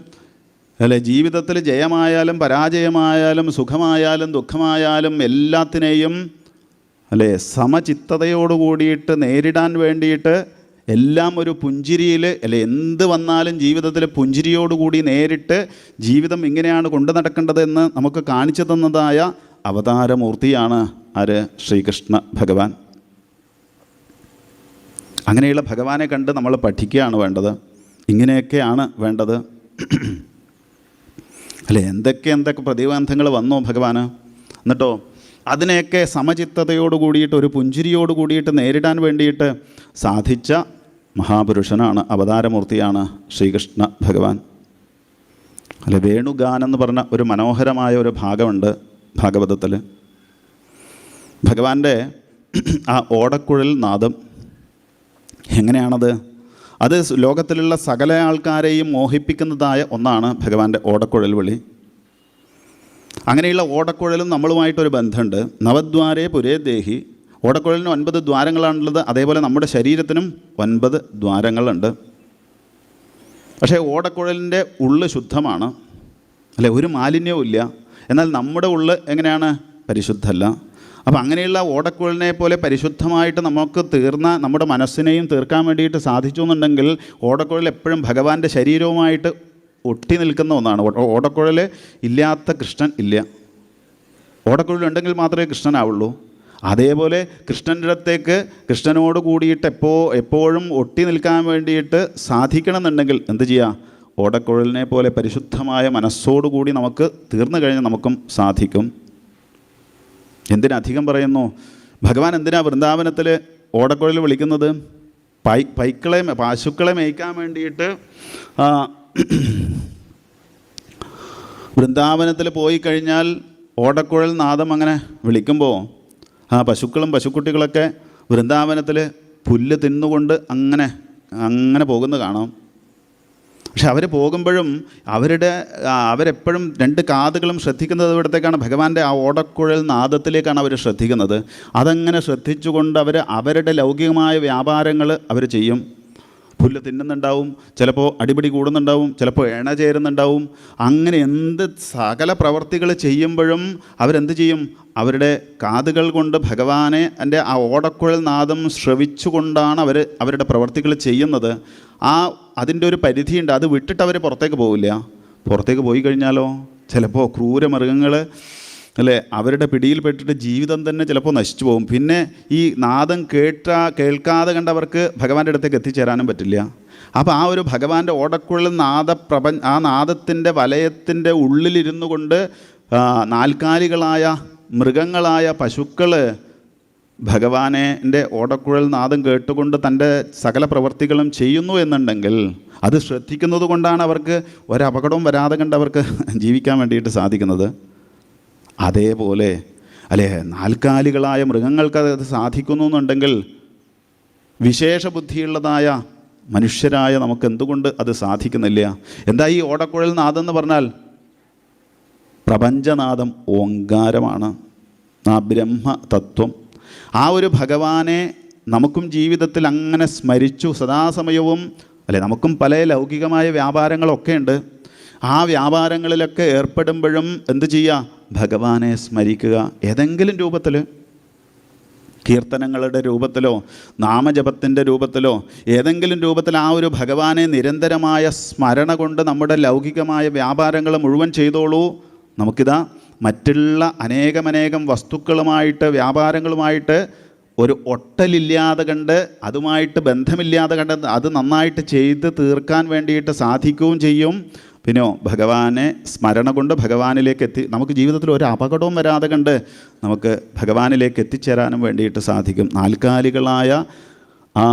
A: അല്ലെ, ജീവിതത്തിൽ ജയമായാലും പരാജയമായാലും സുഖമായാലും ദുഃഖമായാലും എല്ലാത്തിനെയും അല്ലേ സമചിത്തതയോട് കൂടിയിട്ട് നേരിടാൻ വേണ്ടിയിട്ട് എല്ലാം ഒരു പുഞ്ചിരിയിൽ, അല്ലെ, എന്ത് വന്നാലും ജീവിതത്തിൽ പുഞ്ചിരിയോടുകൂടി നേരിട്ട് ജീവിതം ഇങ്ങനെയാണ് കൊണ്ടു നടക്കേണ്ടതെന്ന് നമുക്ക് കാണിച്ചു തന്നതായ അവതാരമൂർത്തിയാണ് ആര്? ശ്രീകൃഷ്ണ ഭഗവാൻ. അങ്ങനെയുള്ള ഭഗവാനെ കണ്ട് നമ്മൾ പഠിക്കുകയാണ് വേണ്ടത്. ഇങ്ങനെയൊക്കെയാണ് വേണ്ടത്. അല്ലേ? എന്തൊക്കെ പ്രതിബന്ധങ്ങൾ വന്നോ ഭഗവാന്, എന്നിട്ടോ അതിനെയൊക്കെ സമചിത്തതയോട് കൂടിയിട്ട് ഒരു പുഞ്ചിരിയോട് കൂടിയിട്ട് നേരിടാൻ വേണ്ടിയിട്ട് സാധിച്ച മഹാപുരുഷനാണ്, അവതാരമൂർത്തിയാണ് ശ്രീകൃഷ്ണ ഭഗവാൻ. അല്ലെ? വേണുഗാനെന്ന് പറഞ്ഞ ഒരു മനോഹരമായ ഒരു ഭാഗമുണ്ട് ഭാഗവതത്തിൽ. ഭഗവാന്റെ ആ ഓടക്കുഴൽ നാദം എങ്ങനെയാണത്? അത് ലോകത്തിലുള്ള സകല ആൾക്കാരെയും മോഹിപ്പിക്കുന്നതായ ഒന്നാണ് ഭഗവാന്റെ ഓടക്കുഴൽ വിളി. അങ്ങനെയുള്ള ഓടക്കുഴലും നമ്മളുമായിട്ടൊരു ബന്ധമുണ്ട്. നവദ്വാരേ പുരേ ദേഹി. ഓടക്കുഴലിന് 9 ദ്വാരങ്ങളാണുള്ളത്. അതേപോലെ നമ്മുടെ ശരീരത്തിനും 9 ദ്വാരങ്ങളുണ്ട്. പക്ഷേ ഓടക്കുഴലിൻ്റെ ഉള്ള് ശുദ്ധമാണ്, അല്ലെ? ഒരു മാലിന്യവും ഇല്ല. എന്നാൽ നമ്മുടെ ഉള്ള് എങ്ങനെയാണ്? പരിശുദ്ധമല്ല. അപ്പോൾ അങ്ങനെയുള്ള ഓടക്കുഴലിനെ പോലെ പരിശുദ്ധമായിട്ട് നമുക്ക് നമ്മുടെ മനസ്സിനെയും തീർക്കാൻ വേണ്ടിയിട്ട് സാധിച്ചു എന്നുണ്ടെങ്കിൽ ഓടക്കുഴൽ എപ്പോഴും ഭഗവാന്റെ ശരീരവുമായിട്ട് ഒട്ടി നിൽക്കുന്ന ഒന്നാണ്. ഓടക്കുഴൽ ഇല്ലാത്ത കൃഷ്ണൻ ഇല്ല. ഓടക്കുഴൽ ഉണ്ടെങ്കിൽ മാത്രമേ കൃഷ്ണനാവുള്ളൂ. അതേപോലെ കൃഷ്ണൻ്റെ അടുത്തേക്ക് കൃഷ്ണനോട് കൂടിയിട്ട് എപ്പോഴും ഒട്ടി നിൽക്കാൻ വേണ്ടിയിട്ട് സാധിക്കണമെന്നുണ്ടെങ്കിൽ എന്ത് ചെയ്യുക? ഓടക്കുഴലിനെ പോലെ പരിശുദ്ധമായ മനസ്സോടുകൂടി നമുക്ക് തീർന്നു കഴിഞ്ഞാൽ നമുക്കും സാധിക്കും. എന്തിനധികം പറയുന്നു? ഭഗവാൻ എന്തിനാ വൃന്ദാവനത്തിൽ ഓടക്കുഴൽ വിളിക്കുന്നത്? പശുക്കളെ മേയ്ക്കാൻ വേണ്ടിയിട്ട് വൃന്ദാവനത്തിൽ പോയി കഴിഞ്ഞാൽ ഓടക്കുഴൽ നാദം അങ്ങനെ വിളിക്കുമ്പോൾ പശുക്കളും പശുക്കുട്ടികളൊക്കെ വൃന്ദാവനത്തിൽ പുല്ല് തിന്നുകൊണ്ട് അങ്ങനെ പോകുന്നത് കാണാം. പക്ഷെ അവർ പോകുമ്പോഴും അവരെപ്പോഴും 2 കാതുകളും ശ്രദ്ധിക്കുന്നത് ഇവിടത്തേക്കാണ്. ഭഗവാന്റെ ആ ഓടക്കുഴൽ നാദത്തിലേക്കാണ് അവർ ശ്രദ്ധിക്കുന്നത്. അതങ്ങനെ ശ്രദ്ധിച്ചുകൊണ്ട് അവരുടെ ലൗകികമായ വ്യാപാരങ്ങൾ അവർ ചെയ്യും. പുല്ല് തിന്നുന്നുണ്ടാവും, ചിലപ്പോൾ അടിപിടി കൂടുന്നുണ്ടാവും, ചിലപ്പോൾ ഇണ ചേരുന്നുണ്ടാവും. അങ്ങനെ എന്ത് സകല പ്രവർത്തികൾ ചെയ്യുമ്പോഴും അവരെന്ത് ചെയ്യും? അവരുടെ കാതുകൾ കൊണ്ട് ഭഗവാനെ എൻ്റെ ആ ഓടക്കുഴൽ നാദം ശ്രവിച്ചുകൊണ്ടാണ് അവരുടെ പ്രവർത്തികൾ ചെയ്യുന്നത്. അതിൻ്റെ ഒരു പരിധിയുണ്ട്. അത് വിട്ടിട്ട് അവർ പുറത്തേക്ക് പോവില്ല. പുറത്തേക്ക് പോയി കഴിഞ്ഞാലോ ചിലപ്പോൾ ക്രൂരമൃഗങ്ങൾ അല്ലേ അവരുടെ പിടിയിൽപ്പെട്ടിട്ട് ജീവിതം തന്നെ ചിലപ്പോൾ നശിച്ചു പോകും. പിന്നെ ഈ നാദം കേൾക്കാതെ കണ്ടവർക്ക് ഭഗവാന്റെ അടുത്തേക്ക് എത്തിച്ചേരാനും പറ്റില്ല. അപ്പോൾ ആ ഒരു ഭഗവാന്റെ ഓടക്കുഴൽ ആ നാദത്തിൻ്റെ വലയത്തിൻ്റെ ഉള്ളിലിരുന്നു കൊണ്ട് നാൽക്കാലികളായ മൃഗങ്ങളായ പശുക്കൾ ഭഗവാന്റെ ഓടക്കുഴൽ നാദം കേട്ടുകൊണ്ട് തൻ്റെ സകല പ്രവർത്തികളും ചെയ്യുന്നു എന്നുണ്ടെങ്കിൽ അത് ശ്രദ്ധിക്കുന്നത് കൊണ്ടാണ് അവർക്ക് ഒരപകടവും വരാതെ കണ്ടവർക്ക് ജീവിക്കാൻ വേണ്ടിയിട്ട് സാധിക്കുന്നത്. അതേപോലെ അല്ലേ നാൽക്കാലികളായ മൃഗങ്ങൾക്ക് അത് സാധിക്കുന്നു എന്നുണ്ടെങ്കിൽ വിശേഷ ബുദ്ധിയുള്ളതായ മനുഷ്യരായ നമുക്ക് എന്തുകൊണ്ട് അത് സാധിക്കുന്നില്ല? എന്താ ഈ ഓടക്കുഴൽ നാദം എന്ന് പറഞ്ഞാൽ? പ്രപഞ്ചനാദം ഓങ്കാരമാണ്, ആ ബ്രഹ്മതത്വം. ആ ഒരു ഭഗവാനെ നമുക്കും ജീവിതത്തിൽ അങ്ങനെ സ്മരിച്ചു സദാസമയവും അല്ലേ. നമുക്കും പല ലൗകികമായ വ്യാപാരങ്ങളൊക്കെ ഉണ്ട്. ആ വ്യാപാരങ്ങളിലൊക്കെ ഏർപ്പെടുമ്പോഴും എന്ത് ചെയ്യുക? ഭഗവാനെ സ്മരിക്കുക. ഏതെങ്കിലും രൂപത്തിൽ, കീർത്തനങ്ങളുടെ രൂപത്തിലോ നാമജപത്തിൻ്റെ രൂപത്തിലോ ഏതെങ്കിലും രൂപത്തിൽ ആ ഒരു ഭഗവാനെ നിരന്തരമായ സ്മരണ കൊണ്ട് നമ്മുടെ ലൗകികമായ വ്യാപാരങ്ങൾ മുഴുവൻ ചെയ്തോളൂ. നമുക്കിതാ മറ്റുള്ള അനേകമനേകം വസ്തുക്കളുമായിട്ട് വ്യാപാരങ്ങളുമായിട്ട് ഒരു ഒട്ടലില്ലാതെ കണ്ട്, അതുമായിട്ട് ബന്ധമില്ലാതെ കണ്ട് അത് നന്നായിട്ട് ചെയ്ത് തീർക്കാൻ വേണ്ടിയിട്ട് സാധിക്കുകയും ചെയ്യും. പിന്നെയോ ഭഗവാനെ സ്മരണ കൊണ്ട് ഭഗവാനിലേക്ക് നമുക്ക് ജീവിതത്തിൽ ഒരു അപകടവും വരാതെ കണ്ട് നമുക്ക് ഭഗവാനിലേക്ക് എത്തിച്ചേരാനും വേണ്ടിയിട്ട് സാധിക്കും. നാൽക്കാലികളായ ആ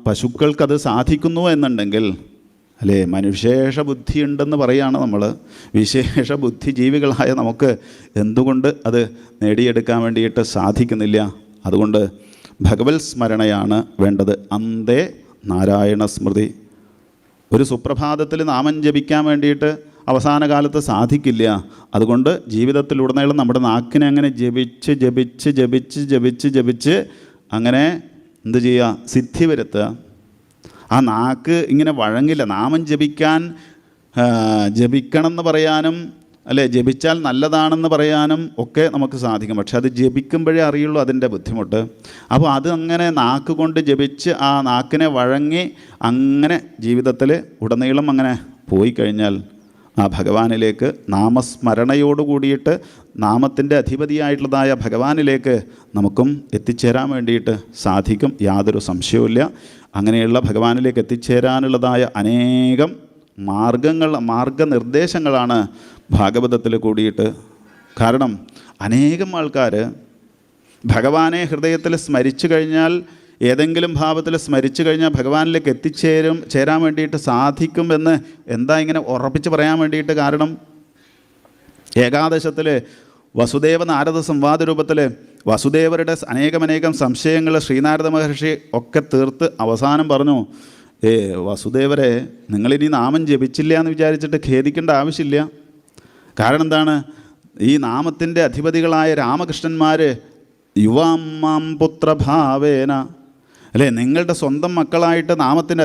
A: പശുക്കൾക്കത് സാധിക്കുന്നു എന്നുണ്ടെങ്കിൽ അല്ലേ, വിശേഷ ബുദ്ധി ഉണ്ടെന്ന് പറയുകയാണ് നമ്മൾ. വിശേഷ ബുദ്ധി ജീവികളായ നമുക്ക് എന്തുകൊണ്ട് അത് നേടിയെടുക്കാൻ വേണ്ടിയിട്ട് സാധിക്കുന്നില്ല? അതുകൊണ്ട് ഭഗവത് സ്മരണയാണ് വേണ്ടത്. അന്തേ നാരായണ സ്മൃതി. ഒരു സുപ്രഭാതത്തിൽ നാമം ജപിക്കാൻ വേണ്ടിയിട്ട് അവസാന കാലത്ത് സാധിക്കില്ല. അതുകൊണ്ട് ജീവിതത്തിലുടനീളം നമ്മുടെ നാക്കിനെ അങ്ങനെ ജപിച്ച് ജപിച്ച് ജപിച്ച് ജപിച്ച് ജപിച്ച് അങ്ങനെ എന്ത് ചെയ്യുക? സിദ്ധി വരുത്തുക. ആ നാക്ക് ഇങ്ങനെ വഴങ്ങില്ല. നാമം ജപിക്കണം എന്ന് പറയാനും അല്ലേ, ജപിച്ചാൽ നല്ലതാണെന്ന് പറയാനും ഒക്കെ നമുക്ക് സാധിക്കും. പക്ഷെ അത് ജപിക്കുമ്പോഴേ അറിയുള്ളൂ അതിൻ്റെ ബുദ്ധിമുട്ട്. അപ്പോൾ അത് അങ്ങനെ നാക്ക് കൊണ്ട് ജപിച്ച് ആ നാക്കിനെ വഴങ്ങി അങ്ങനെ ജീവിതത്തിൽ ഉടനീളം അങ്ങനെ പോയി കഴിഞ്ഞാൽ ആ ഭഗവാനിലേക്ക് നാമസ്മരണയോട് കൂടിയിട്ട് നാമത്തിൻ്റെ അധിപതിയായിട്ടുള്ളതായ ഭഗവാനിലേക്ക് നമുക്കും എത്തിച്ചേരാൻ വേണ്ടിയിട്ട് സാധിക്കും. യാതൊരു സംശയവുമില്ല. അങ്ങനെയുള്ള ഭഗവാനിലേക്ക് എത്തിച്ചേരാനുള്ളതായ അനേകം മാർഗനിർദ്ദേശങ്ങളാണ് ഭാഗവതത്തിൽ കൂടിയിട്ട്. കാരണം അനേകം ആൾക്കാർ ഭഗവാനെ ഹൃദയത്തിൽ സ്മരിച്ചു കഴിഞ്ഞാൽ, ഏതെങ്കിലും ഭാവത്തിൽ സ്മരിച്ചു കഴിഞ്ഞാൽ ഭഗവാനിലേക്ക് ചേരാൻ വേണ്ടിയിട്ട് സാധിക്കും എന്ന് എന്താ ഇങ്ങനെ ഉറപ്പിച്ച് പറയാൻ വേണ്ടിയിട്ട്? കാരണം ഏകാദശത്തിൽ വസുദേവ നാരദ സംവാദ രൂപത്തിൽ വസുദേവരുടെ അനേകമനേകം സംശയങ്ങൾ ശ്രീനാരദ മഹർഷി ഒക്കെ തീർത്ത് അവസാനം പറഞ്ഞു, വസുദേവരെ, നിങ്ങളിനി നാമം ജപിച്ചില്ല എന്ന് വിചാരിച്ചിട്ട് ഖേദിക്കേണ്ട ആവശ്യമില്ല. കാരണം എന്താണ്? ഈ നാമത്തിൻ്റെ അധിപതികളായ രാമകൃഷ്ണന്മാർ യുവാം പുത്രഭാവേന അല്ലേ, നിങ്ങളുടെ സ്വന്തം മക്കളായിട്ട് നാമത്തിൻ്റെ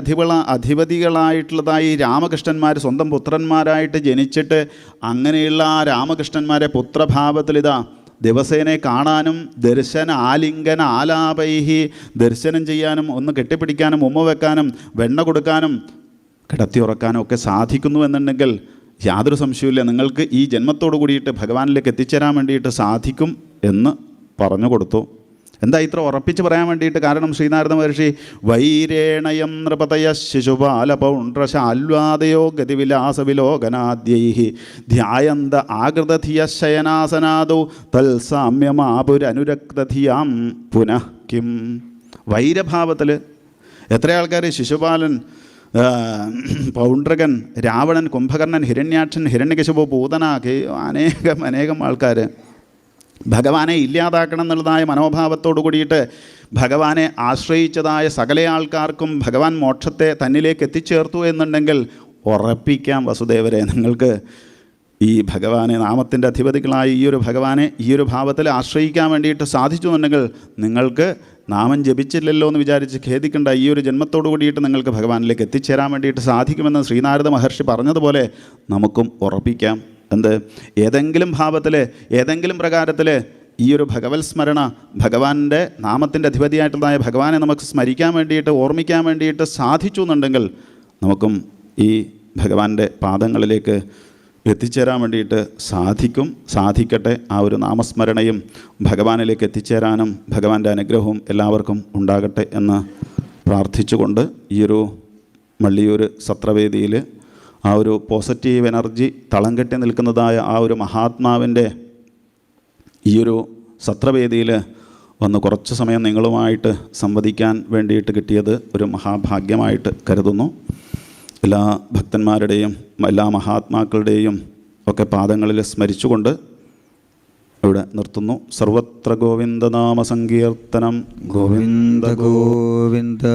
A: അധിപതികളായിട്ടുള്ളതായി രാമകൃഷ്ണന്മാർ സ്വന്തം പുത്രന്മാരായിട്ട് ജനിച്ചിട്ട് അങ്ങനെയുള്ള ആ രാമകൃഷ്ണന്മാരെ പുത്രഭാവത്തിൽ ഇതാ ദിവസേനെ കാണാനും ആലിംഗന ആലാപൈഹി ദർശനം ചെയ്യാനും ഒന്ന് കെട്ടിപ്പിടിക്കാനും ഉമ്മ വെക്കാനും വെണ്ണ കൊടുക്കാനും കിടത്തി ഉറക്കാനും ഒക്കെ സാധിക്കുന്നു എന്നുണ്ടെങ്കിൽ യാതൊരു സംശയമില്ല, നിങ്ങൾക്ക് ഈ ജന്മത്തോടു കൂടിയിട്ട് ഭഗവാനിലേക്ക് എത്തിച്ചേരാൻ വേണ്ടിയിട്ട് സാധിക്കും എന്ന് പറഞ്ഞു കൊടുത്തു. എന്താ ഇത്ര ഉറപ്പിച്ച് പറയാൻ വേണ്ടിയിട്ട്? കാരണം ശ്രീനാരദ മഹർഷി വൈരേണയം നൃപതയ ശിശുപാലപൗണ്ഡ്രശാൽവാദയോ ഗതിവിലാസവിലോകനാദ്യൈ ധ്യായന്ത ആകൃതധിയ ശയനാസനാദോ തൽസാമ്യമാപുരനുരക്തധിയാം പുനഃ കിം. വൈരഭാവത്തിൽ എത്ര ആൾക്കാർ ശിശുപാലൻ, പൗണ്ഡ്രകൻ, രാവണൻ, കുംഭകർണൻ, ഹിരണ്യാക്ഷൻ, ഹിരണ്യകശിപു, പൂതന, അനേകം ആൾക്കാർ ഭഗവാനെ ഇല്ലാതാക്കണം എന്നുള്ളതായ മനോഭാവത്തോടു കൂടിയിട്ട് ഭഗവാനെ ആശ്രയിച്ചതായ സകല ആൾക്കാർക്കും ഭഗവാൻ മോക്ഷത്തെ തന്നിലേക്ക് എത്തിച്ചേർത്തു എന്നുണ്ടെങ്കിൽ ഉറപ്പിക്കാം വസുദേവരെ, നിങ്ങൾക്ക് ഈ ഭഗവാനെ, നാമത്തിൻ്റെ അധിപതികളായ ഈ ഒരു ഭഗവാനെ ഈ ഒരു ഭാവത്തിൽ ആശ്രയിക്കാൻ വേണ്ടിയിട്ട് സാധിച്ചു എന്നുണ്ടെങ്കിൽ നിങ്ങൾക്ക് നാമം ജപിച്ചില്ലല്ലോ എന്ന് വിചാരിച്ച് ഖേദിക്കേണ്ട. ഈ ഒരു ജന്മത്തോടു കൂടിയിട്ട് നിങ്ങൾക്ക് ഭഗവാനിലേക്ക് എത്തിച്ചേരാൻ വേണ്ടിയിട്ട് സാധിക്കുമെന്ന് ശ്രീനാരദ മഹർഷി പറഞ്ഞതുപോലെ നമുക്കും ഉറപ്പിക്കാം. എന്ത്, ഏതെങ്കിലും ഭാവത്തിൽ, ഏതെങ്കിലും പ്രകാരത്തിൽ ഈ ഒരു ഭഗവത് സ്മരണ, ഭഗവാന്റെ നാമത്തിൻ്റെ അധിപതിയായിട്ടുള്ളതായ ഭഗവാനെ നമുക്ക് സ്മരിക്കാൻ വേണ്ടിയിട്ട്, ഓർമ്മിക്കാൻ വേണ്ടിയിട്ട് സാധിച്ചു എന്നുണ്ടെങ്കിൽ നമുക്കും ഈ ഭഗവാന്റെ പാദങ്ങളിലേക്ക് എത്തിച്ചേരാൻ വേണ്ടിയിട്ട് സാധിക്കട്ടെ. ആ ഒരു നാമസ്മരണയും ഭഗവാനിലേക്ക് എത്തിച്ചേരാനും ഭഗവാന്റെ അനുഗ്രഹവും എല്ലാവർക്കും ഉണ്ടാകട്ടെ എന്ന് പ്രാർത്ഥിച്ചുകൊണ്ട് ഈ ഒരു മള്ളിയൂർ സത്രവേദിയിൽ ആ ഒരു പോസിറ്റീവ് എനർജി തളം കെട്ടി നിൽക്കുന്നതായ ആ ഒരു മഹാത്മാവിൻ്റെ ഈ ഒരു സത്രവേദിയിൽ വന്ന് കുറച്ച് സമയം നിങ്ങളുമായിട്ട് സംവദിക്കാൻ വേണ്ടിയിട്ട് കിട്ടിയത് ഒരു മഹാഭാഗ്യമായിട്ട് കരുതുന്നു. എല്ലാ ഭക്തന്മാരുടെയും എല്ലാ മഹാത്മാക്കളുടെയും ഒക്കെ പാദങ്ങളിൽ സ്മരിച്ചുകൊണ്ട് ഇവിടെ നിർത്തുന്നു. സർവത്ര ഗോവിന്ദനാമ സങ്കീർത്തനം. ഗോവിന്ദ ഗോവിന്ദ.